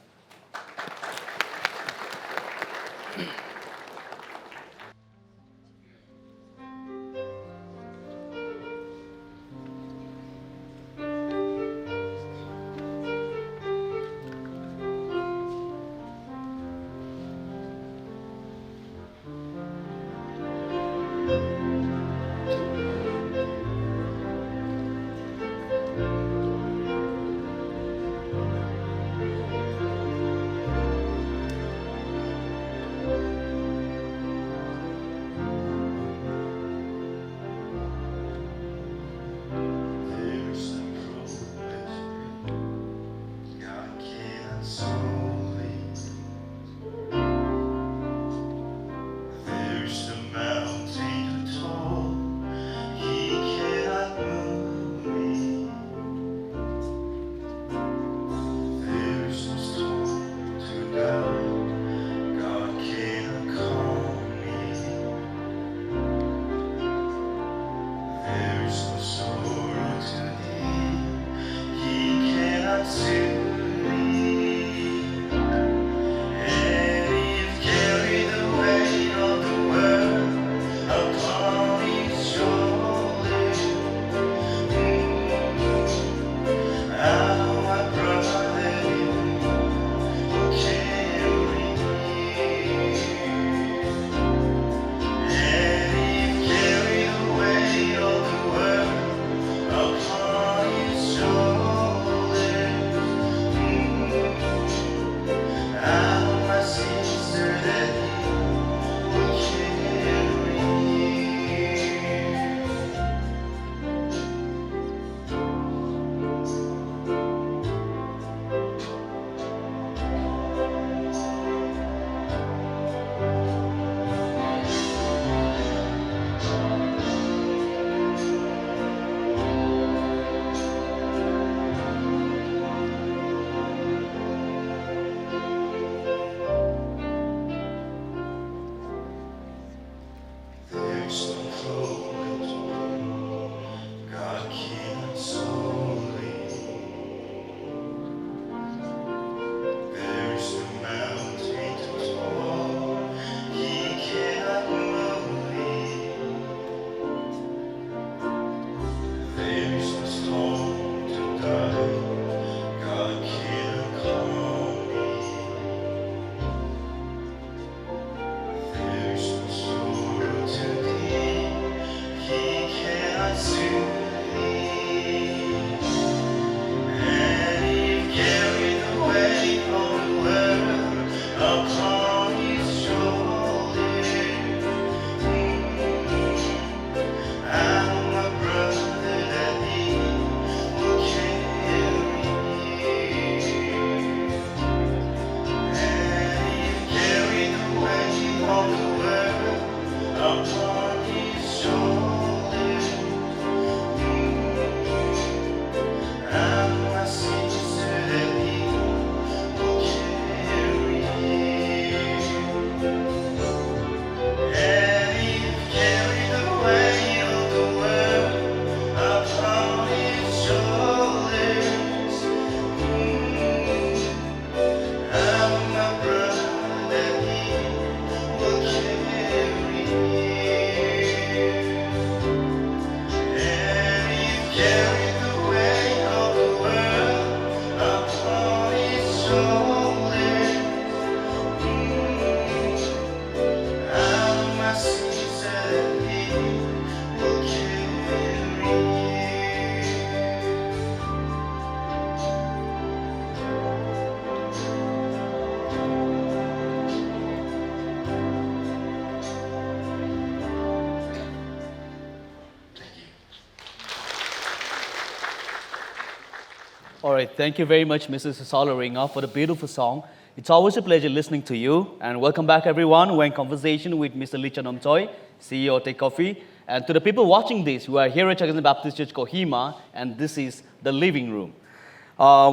All right, thank you very much, Mrs. Soloringa, for the beautiful song. It's always a pleasure listening to you. And welcome back, everyone. We're in conversation with Mr. Lichan Humtsoe, CEO of Take Coffee. And to the people watching this, we are here at Chakhesang Baptist Church, Kohima, and this is the living room.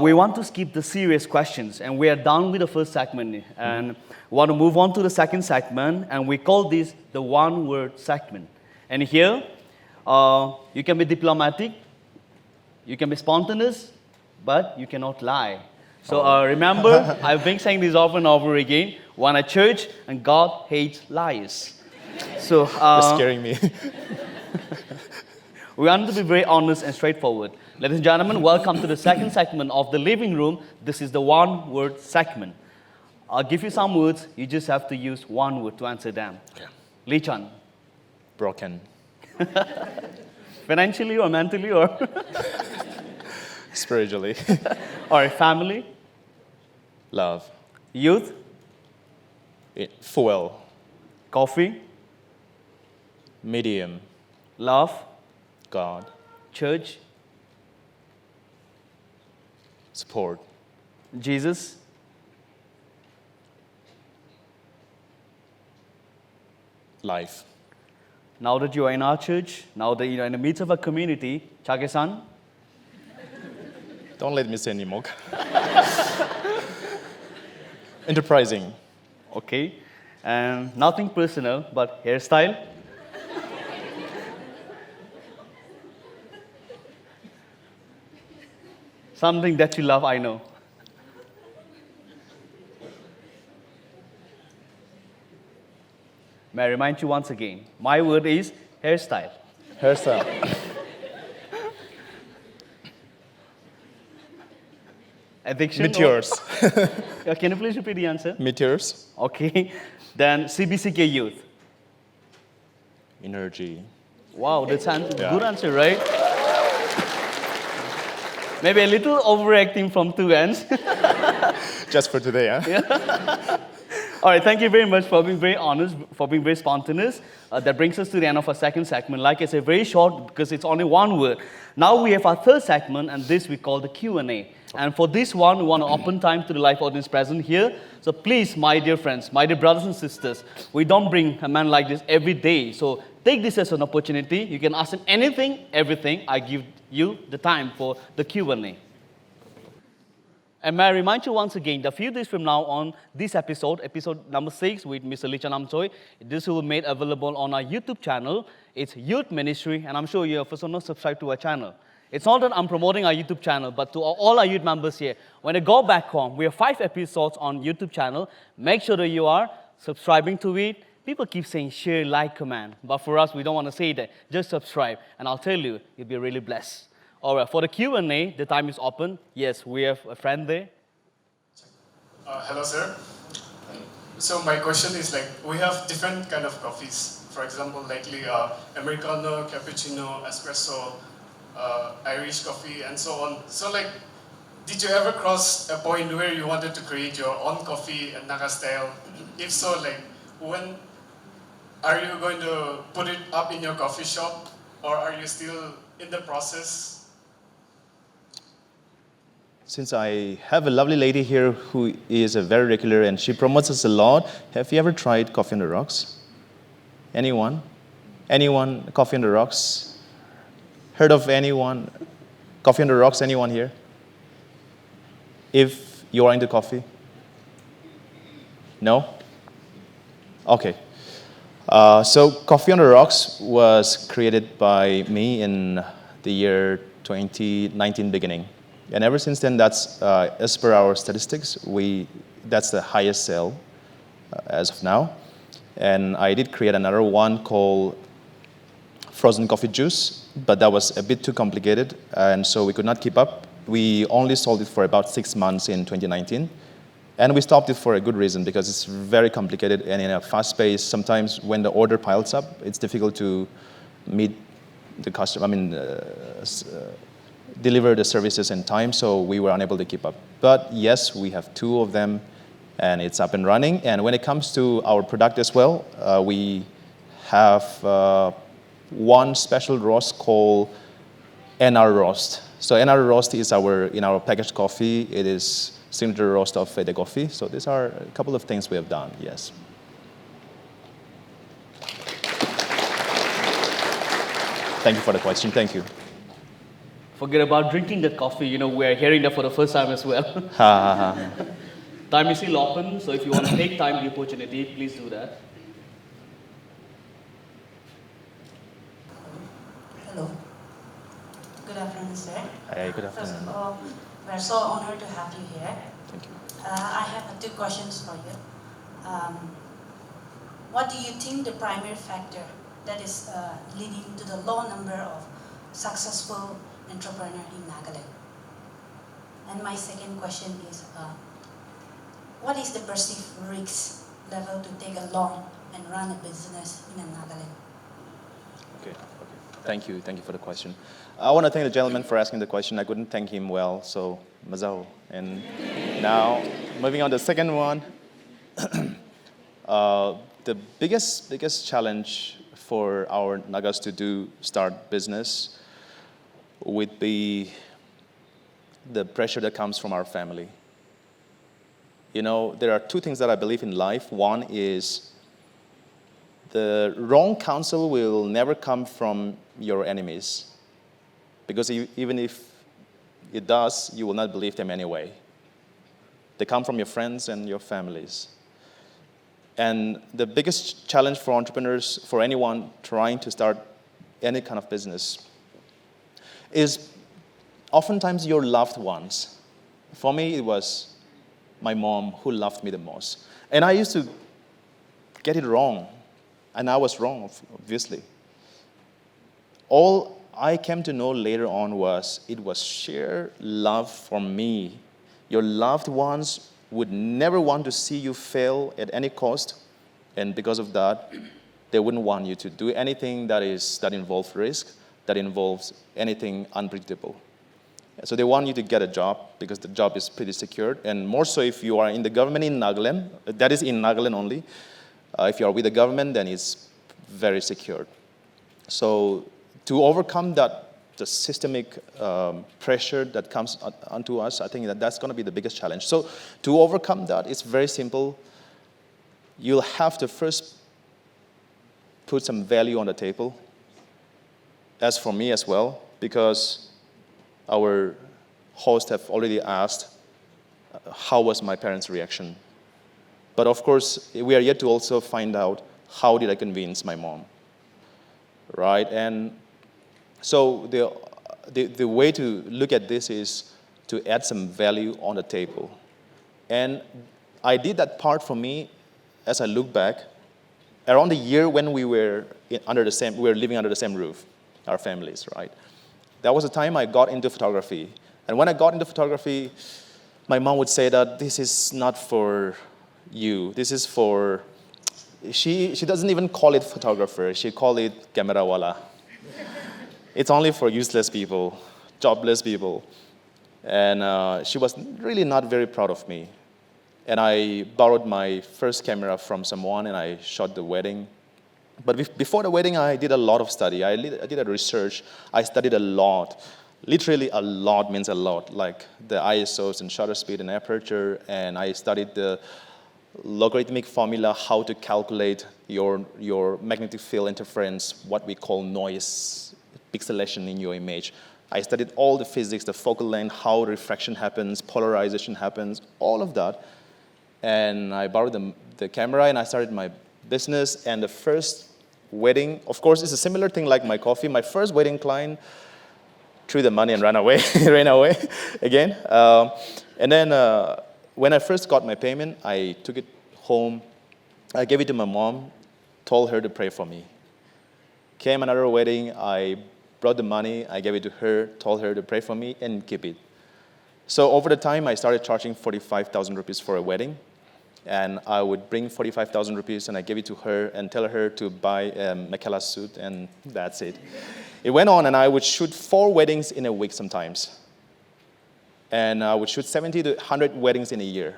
We want to skip the serious questions, and we are done with the first segment. And we want to move on to the second segment, and we call this the one-word segment. And here, you can be diplomatic, you can be spontaneous, but you cannot lie. So remember, I've been saying this over and over again, we're in a church and God hates liars. So You're scaring me. we want to be very honest and straightforward. Ladies and gentlemen, welcome to the second segment of the living room. This is the one-word segment. I'll give you some words, you just have to use one word to answer them. Okay. Lichan. Broken. Financially or mentally or? Spiritually. All right, family. Love. Youth. Fuel. Coffee. Medium. Love. God. Church. Support. Jesus. Life. Now that you are in our church, now that you are in the midst of a community, Chakhesang. Don't let me say anymore. Enterprising. Okay. And nothing personal, but hairstyle. Something that you love, I know. May I remind you once again, my word is hairstyle. Hairstyle. Addiction? Meteors. Can you please repeat the answer? Meteors. Okay. Then CBCK youth. Energy. Wow, that's a Yeah. good answer, right? Maybe a little overacting from two ends. Just for today, huh? All right, thank you very much for being very honest, for being very spontaneous. That brings us to the end of our second segment. Like I said, very short because it's only one word. Now we have our third segment, and this we call the Q&A. And for this one, we want to open time to the live audience present here. So please, my dear friends, my dear brothers and sisters, we don't bring a man like this every day. So take this as an opportunity. You can ask him anything, everything. I give you the time for the Q&A. And may I remind you once again, that a few days from now on, this episode number 6 with Mr. Lichan Humtsoe, this will be made available on our YouTube channel. It's Youth Ministry, and I'm sure you have also not subscribed to our channel. It's not that I'm promoting our YouTube channel, but to all our youth members here, when you go back home, we have 5 episodes on YouTube channel. Make sure that you are subscribing to it. People keep saying share, like, comment. But for us, we don't want to say that. Just subscribe, and I'll tell you, you'll be really blessed. All right, for the Q&A, the time is open. Yes, we have a friend there. Hello, sir. So my question is like, we have different kind of coffees. For example, likely Americano, cappuccino, espresso, Irish coffee, and so on. So like, did you ever cross a point where you wanted to create your own coffee and Naga style? If so, like, when are you going to put it up in your coffee shop, or are you still in the process? Since I have a lovely lady here who is a very regular and she promotes us a lot, have you ever tried Coffee on the Rocks? Anyone? Anyone? Coffee on the Rocks? Heard of anyone? Coffee on the Rocks? Anyone here? If you are into coffee? No? Okay. So Coffee on the Rocks was created by me in the year 2019 beginning. And ever since then, that's, as per our statistics, that's the highest sale as of now. And I did create another one called Frozen Coffee Juice, but that was a bit too complicated, and so we could not keep up. We only sold it for about 6 months in 2019. And we stopped it for a good reason, because it's very complicated, and in a fast pace, sometimes when the order piles up, it's difficult to meet the customer, deliver the services in time, so we were unable to keep up. But yes, we have 2 of them, and it's up and running. And when it comes to our product as well, we have one special roast called NR Roast. So another roast is in our packaged coffee. It is signature roast of Fede Coffee. So these are a couple of things we have done. Yes. Thank you for the question. Thank you. Forget about drinking the coffee. You know, we're hearing that for the first time as well. Time is still open, so if you want to take time, the opportunity, please do that. Hello. Good afternoon, sir. Hi, good First afternoon. of all, we're so honored to have you here. Thank you. I have two questions for you. What do you think the primary factor that is leading to the low number of successful entrepreneurs in Nagaland? And my second question is, what is the perceived risk level to take a loan and run a business in Nagaland? Okay. Thank you for the question. I want to thank the gentleman for asking the question. I couldn't thank him well, so mazao. And now, moving on to the second one. The biggest challenge for our Nagas to start business would be the pressure that comes from our family. You know, there are two things that I believe in life. One is the wrong counsel will never come from your enemies, because even if it does, you will not believe them anyway. They come from your friends and your families. And the biggest challenge for entrepreneurs, for anyone trying to start any kind of business, is oftentimes your loved ones. For me, it was my mom who loved me the most. And I used to get it wrong. And I was wrong, obviously. All I came to know later on was it was sheer love for me. Your loved ones would never want to see you fail at any cost. And because of that, they wouldn't want you to do anything that involves risk, that involves anything unpredictable. So they want you to get a job because the job is pretty secure. And more so if you are in the government in Nagaland, that is in Nagaland only. If you are with the government, then it's very secure. So to overcome the systemic pressure that comes onto us, I think that's going to be the biggest challenge. So to overcome that, it's very simple. You'll have to first put some value on the table, as for me as well, because our host have already asked how was my parents' reaction. But of course, we are yet to also find out how did I convince my mom, right? And so the way to look at this is to add some value on the table. And I did that part for me as I look back, around the year when we were living under the same roof, our families, right? That was the time I got into photography. And when I got into photography, my mom would say that this is not for you. This is for, she doesn't even call it photographer. She called it camera wala. It's only for useless people, jobless people. And she was really not very proud of me. And I borrowed my first camera from someone and I shot the wedding. But before the wedding, I did a lot of study. I did a research. I studied a lot. Literally a lot means a lot, like the ISOs and shutter speed and aperture. And I studied the logarithmic formula, how to calculate your magnetic field interference, what we call noise, pixelation in your image. I studied all the physics, the focal length, how refraction happens, polarization happens, all of that. And I borrowed the camera and I started my business. And the first wedding, of course, it's a similar thing like my coffee. My first wedding client threw the money and ran away, again. And then when I first got my payment, I took it home. I gave it to my mom, told her to pray for me. Came another wedding, I brought the money, I gave it to her, told her to pray for me and keep it. So over the time, I started charging 45,000 rupees for a wedding. And I would bring 45,000 rupees and I gave it to her and tell her to buy a Makela suit, and that's it. It went on, and I would shoot 4 weddings in a week sometimes. And I would shoot 70 to 100 weddings in a year,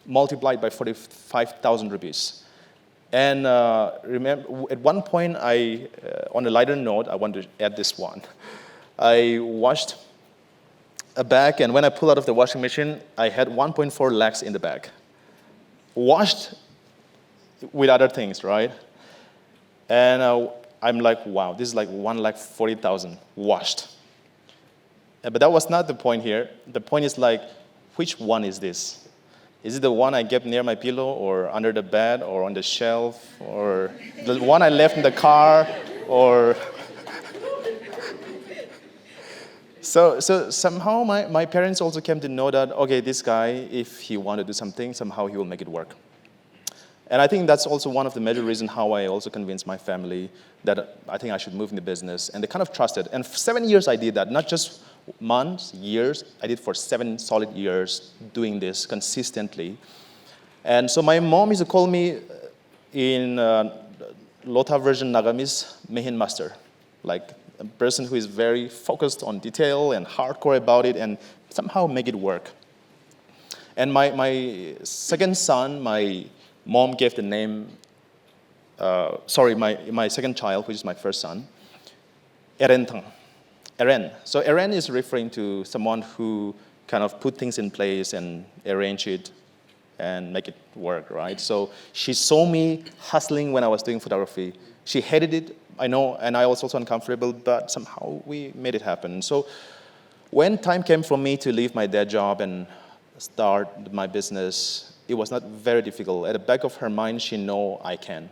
multiplied by 45,000 rupees. And remember, at one point, on a lighter note, I want to add this one. I watched a bag, and when I pull out of the washing machine, I had 1.4 lakhs in the bag. Washed with other things, right? And I'm like, wow, this is like 1,40,000 washed. But that was not the point here. The point is like, which one is this? Is it the one I kept near my pillow or under the bed or on the shelf or the one I left in the car or... So somehow my parents also came to know that, okay, this guy, if he wanted to do something, somehow he will make it work. And I think that's also one of the major reasons how I also convinced my family that I think I should move in the business. And they kind of trusted. And for 7 years I did that, not just months, years. I did for 7 solid years doing this consistently. And so my mom used to call me in Lotha version Nagamis, Mehin Master, like a person who is very focused on detail and hardcore about it and somehow make it work. And my second son, my mom gave the name, my second child, which is my first son, Eren. So Eren is referring to someone who kind of put things in place and arrange it and make it work, right? So she saw me hustling when I was doing photography. She hated it, I know, and I was also uncomfortable, but somehow we made it happen. So when time came for me to leave my day job and start my business, it was not very difficult. At the back of her mind, she know I can.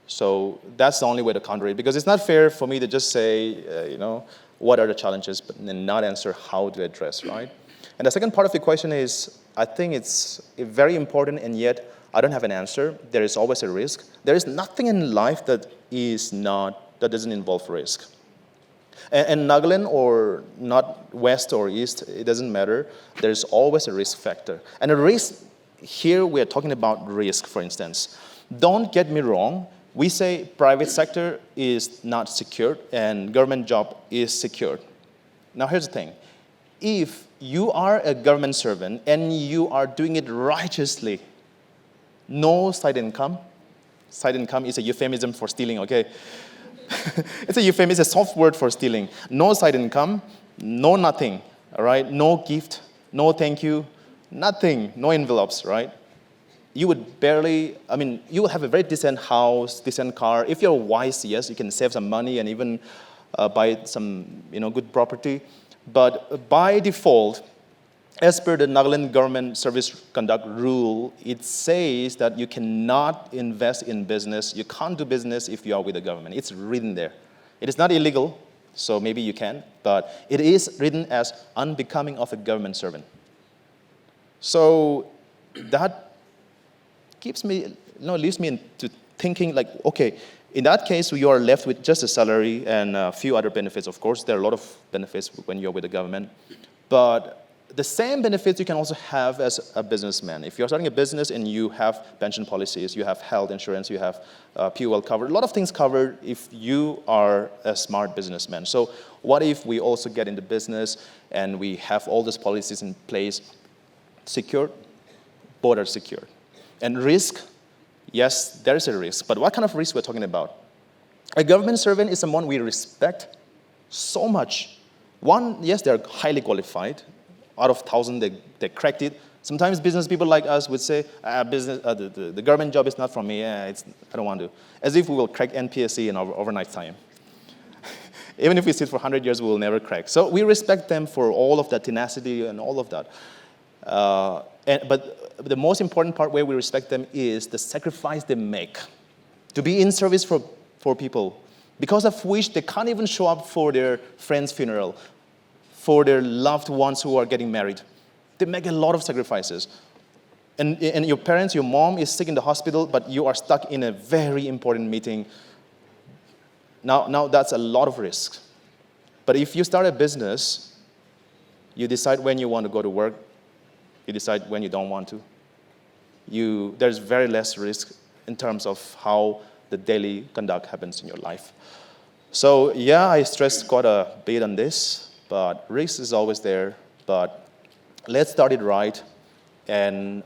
So that's the only way to counter it, because it's not fair for me to just say, what are the challenges, but then not answer how to address, right? And the second part of the question is, I think it's very important, and yet I don't have an answer. There is always a risk. There is nothing in life that doesn't involve risk. And Nagaland or not west or east, it doesn't matter. There's always a risk factor. And a risk, here we are talking about risk, for instance. Don't get me wrong. We say private sector is not secured and government job is secured. Now here's the thing. If you are a government servant and you are doing it righteously, no side income. Side income is a euphemism for stealing, okay? It's a euphemism, it's a soft word for stealing. No side income, no nothing, all right? No gift, no thank you, nothing, no envelopes, right? You would you will have a very decent house, decent car. If you're wise, yes, you can save some money and even buy some, good property. But by default, as per the Nagaland Government Service Conduct Rule, it says that you cannot invest in business. You can't do business if you are with the government. It's written there. It is not illegal, so maybe you can, but it is written as unbecoming of a government servant. So that leaves me into thinking like, okay, in that case, you are left with just a salary and a few other benefits. Of course, there are a lot of benefits when you're with the government, but the same benefits you can also have as a businessman. If you're starting a business and you have pension policies, you have health insurance, you have POL covered, a lot of things covered if you are a smart businessman. So what if we also get into business and we have all these policies in place, secured, both are secured. And risk, yes, there is a risk, but what kind of risk we're talking about? A government servant is someone we respect so much. One, yes, they're highly qualified. Out of 1,000, they cracked it. Sometimes business people like us would say, the government job is not for me, I don't want to. As if we will crack NPSC in overnight time. Even if we sit for 100 years, we will never crack. So we respect them for all of that tenacity and all of that. But the most important part where we respect them is the sacrifice they make to be in service for people, because of which they can't even show up for their friend's funeral, for their loved ones who are getting married. They make a lot of sacrifices. And your parents, your mom is sick in the hospital, but you are stuck in a very important meeting. Now that's a lot of risk. But if you start a business, you decide when you want to go to work, you decide when you don't want to. There's very less risk in terms of how the daily conduct happens in your life. So yeah, I stressed quite a bit on this, but risk is always there. But let's start it right, and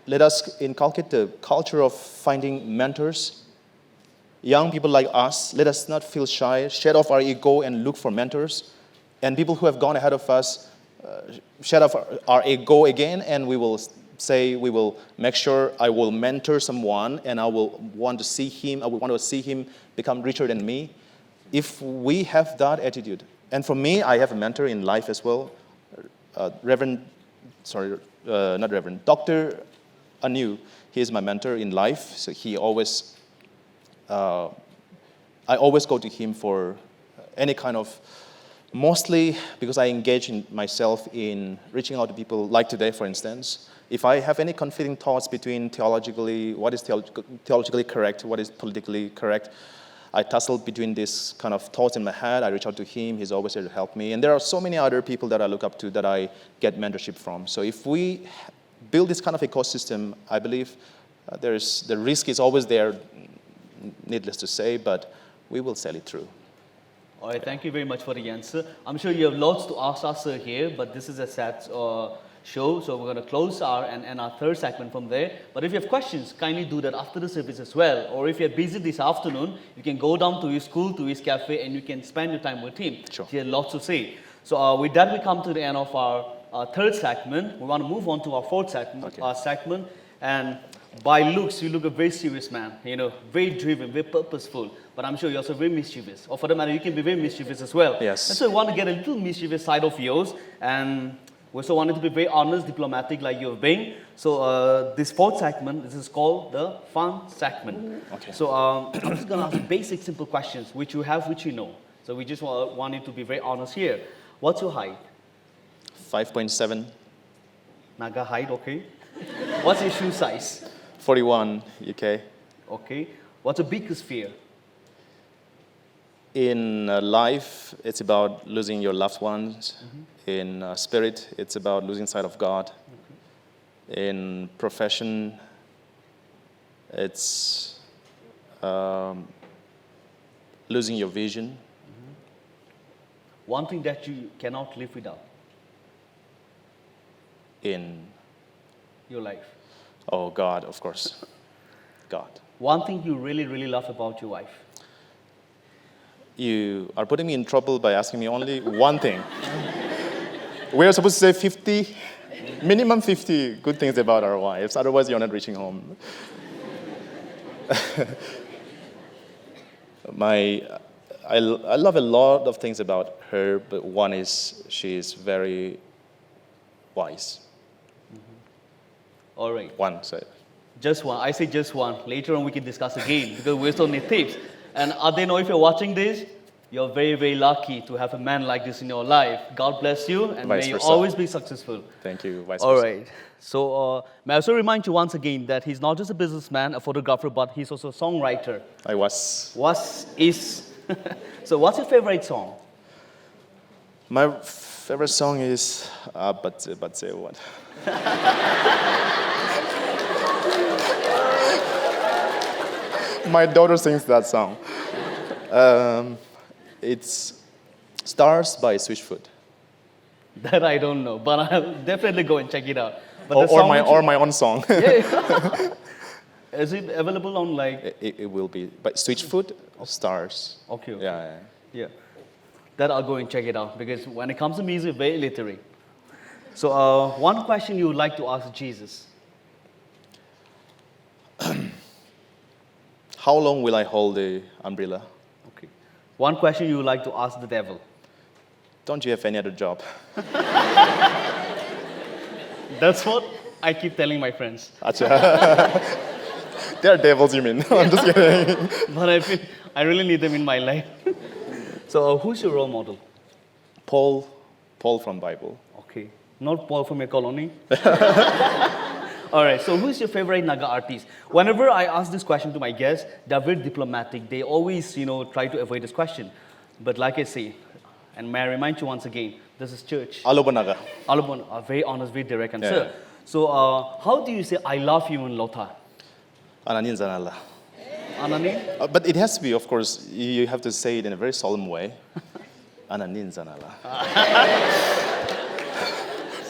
let us inculcate the culture of finding mentors. Young people like us, let us not feel shy, shed off our ego and look for mentors. And people who have gone ahead of us, shed off our ego again, and we will say, we will make sure I will mentor someone, and I will want to see him become richer than me. If we have that attitude, and for me, I have a mentor in life as well, Dr. Anu. He is my mentor in life, so he always, I always go to him for any kind of, mostly because I engage in myself in reaching out to people, like today, for instance. If I have any conflicting thoughts between what is theologically correct, what is politically correct, I tussle between these kind of thoughts in my head. I reach out to him. He's always there to help me. And there are so many other people that I look up to that I get mentorship from. So if we build this kind of ecosystem, I believe the risk is always there, needless to say, but we will sail it through. All right, thank you very much for the answer. I'm sure you have lots to ask us here, but this is a sad show, so we're going to close our third segment from there. But if you have questions, kindly do that after the service as well. Or if you're busy this afternoon, you can go down to his school, to his cafe, and you can spend your time with him. Sure. He has lots to say. So with that, we come to the end of our third segment. We want to move on to our fourth segment. Okay. And by looks, you look a very serious man, very driven, very purposeful. But I'm sure you're also very mischievous. Or for that matter, you can be very mischievous as well. Yes. And so we want to get a little mischievous side of yours. And we also wanted to be very honest, diplomatic like you have been. So this fourth segment, this is called the fun segment. Okay. So I'm just going to ask basic, simple questions, which you have, which you know. So we just want you to be very honest here. What's your height? 5.7. Naga height, okay. What's your shoe size? 41 UK. Okay. What's your biggest fear? In life, it's about losing your loved ones. Mm-hmm. In spirit, it's about losing sight of God. Okay. In profession, it's losing your vision. Mm-hmm. One thing that you cannot live without in your life? Oh, God, of course. God. One thing you really, really love about your wife? You are putting me in trouble by asking me only one thing. We're supposed to say 50, minimum 50 good things about our wives. Otherwise, you're not reaching home. I love a lot of things about her, but one is she is very wise. All right. One, say. Just one. I say just one. Later on, we can discuss again because we still need tips. And Adeno, if you're watching this, you're very, very lucky to have a man like this in your life. God bless you, and Vice may you versa. always be successful. Thank you. Vice All versa. right. So may I also remind you once again that he's not just a businessman, a photographer, but he's also a songwriter. I was. Is. So what's your favorite song? My favorite song is but say what? My daughter sings that song. It's Stars by Switchfoot. That I don't know, but I'll definitely go and check it out. But Or my own song. Yeah. Is it available on like? It will be. But Switchfoot, Stars. Okay. Yeah. That I'll go and check it out because when it comes to music, very literary. So one question you would like to ask Jesus. How long will I hold the umbrella? Okay. One question you would like to ask the devil. Don't you have any other job? That's what I keep telling my friends. They are devils, you mean? I'm just kidding. But I feel I really need them in my life. So who's your role model? Paul from Bible. Okay. Not Paul from your colony. All right, so who's your favorite Naga artist? Whenever I ask this question to my guests, they're very diplomatic. They always, try to avoid this question. But like I say, and may I remind you once again, this is church. Alobanaga. Alobon, a very honest, very direct answer. Yeah. So how do you say, I love you in Lotha? Ananin Zanala. Anani? But it has to be, of course, you have to say it in a very solemn way. Ananin Zanala.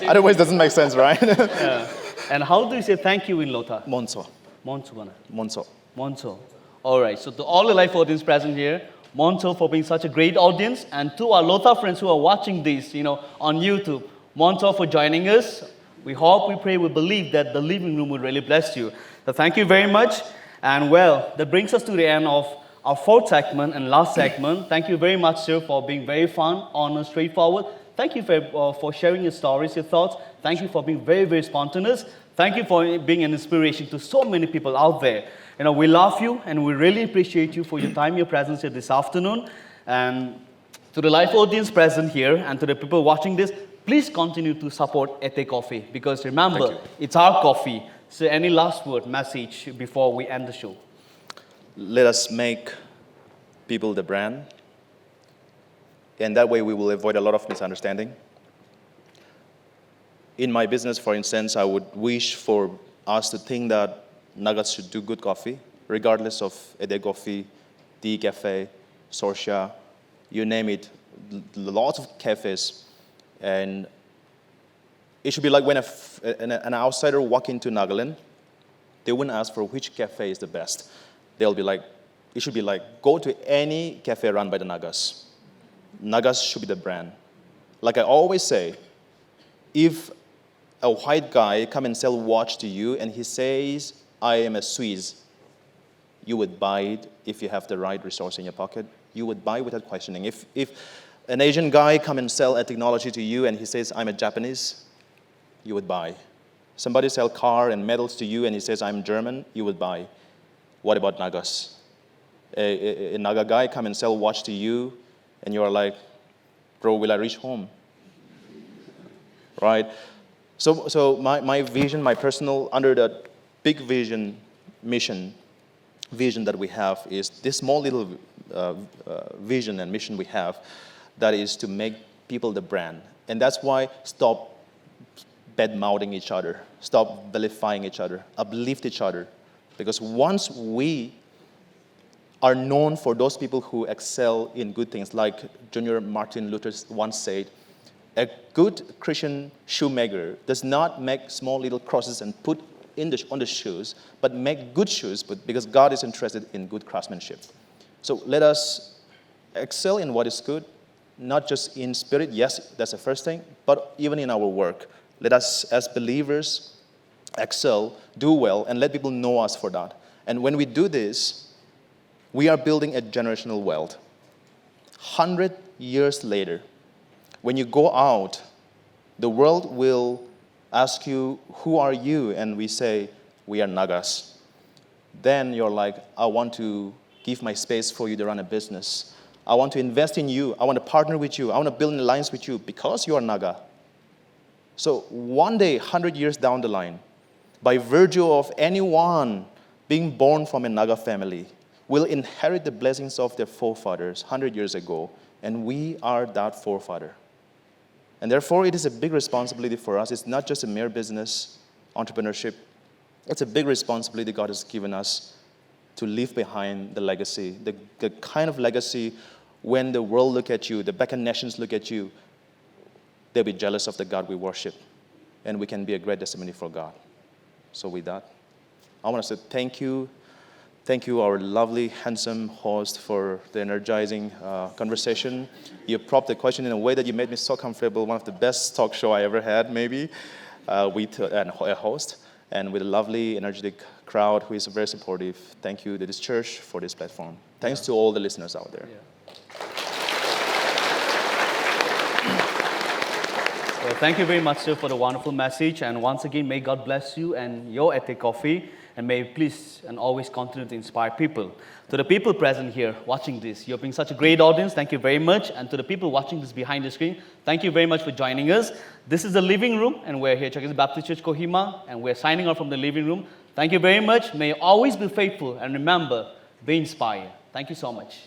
Otherwise, it doesn't make sense, right? Yeah. And how do you say thank you in Lotha? Monso. Monso. All right, so to all the live audience present here, Monso for being such a great audience, and to our Lotha friends who are watching this, on YouTube, Monto, for joining us. We hope, we pray, we believe that the living room will really bless you. So thank you very much. And well, that brings us to the end of our fourth segment and last segment. Thank you very much, sir, for being very fun, honest, straightforward. Thank you for sharing your stories, your thoughts. Thank you for being very, very spontaneous. Thank you for being an inspiration to so many people out there. You know, we love you and we really appreciate you for your time, your presence here this afternoon. And to the live audience present here and to the people watching this, please continue to support Ete Coffee because remember, it's our coffee. So any last word, message before we end the show? Let us make people the brand. And that way we will avoid a lot of misunderstanding. In my business, for instance, I would wish for us to think that Nagas should do good coffee, regardless of Ede Coffee, Tea Cafe, Sorsha, you name it, lots of cafes. And it should be like when an outsider walk into Nagaland, they wouldn't ask for which cafe is the best. They'll be like, it should be like, go to any cafe run by the Nagas. Nagas should be the brand. Like I always say, if a white guy come and sell watch to you and he says, I am a Swiss, you would buy it if you have the right resource in your pocket. You would buy without questioning. If an Asian guy come and sell a technology to you and he says, I'm a Japanese, you would buy. Somebody sell car and metals to you and he says, I'm German, you would buy. What about Nagas? A Naga guy come and sell watch to you and you are like, bro, will I reach home? Right? So my vision, my personal, under the big vision, vision that we have is this small little vision and mission we have that is to make people the brand. And that's why stop bad-mouthing each other, stop vilifying each other, uplift each other. Because once we are known for those people who excel in good things, like Junior Martin Luther once said, a good Christian shoemaker does not make small little crosses and put on the shoes, but make good shoes, because God is interested in good craftsmanship. So let us excel in what is good, not just in spirit, yes, that's the first thing, but even in our work. Let us, as believers, excel, do well, and let people know us for that. And when we do this, we are building a generational wealth. 100 years later, when you go out, the world will ask you, who are you? And we say, we are Nagas. Then you're like, I want to give my space for you to run a business. I want to invest in you. I want to partner with you. I want to build an alliance with you because you are Naga. So one day, 100 years down the line, by virtue of anyone being born from a Naga family, will inherit the blessings of their forefathers 100 years ago, and we are that forefather. And therefore, it is a big responsibility for us. It's not just a mere business, entrepreneurship. It's a big responsibility God has given us to leave behind the legacy, the kind of legacy when the world look at you, the Balkan nations look at you, they'll be jealous of the God we worship, and we can be a great testimony for God. So with that, I want to say thank you. Thank you, our lovely, handsome host, for the energizing conversation. You propped the question in a way that you made me so comfortable. One of the best talk show I ever had, maybe, with a host, and with a lovely, energetic crowd who is very supportive. Thank you to this church for this platform. Thanks to all the listeners out there. Well, thank you very much, sir, for the wonderful message. And once again, may God bless you and your Ete Coffee. And may you please and always continue to inspire people. To the people present here watching this, you've been such a great audience. Thank you very much. And to the people watching this behind the screen, thank you very much for joining us. This is the living room, and we're here at Chakhesang Baptist Church, Kohima, and we're signing off from the living room. Thank you very much. May you always be faithful, and remember, be inspired. Thank you so much.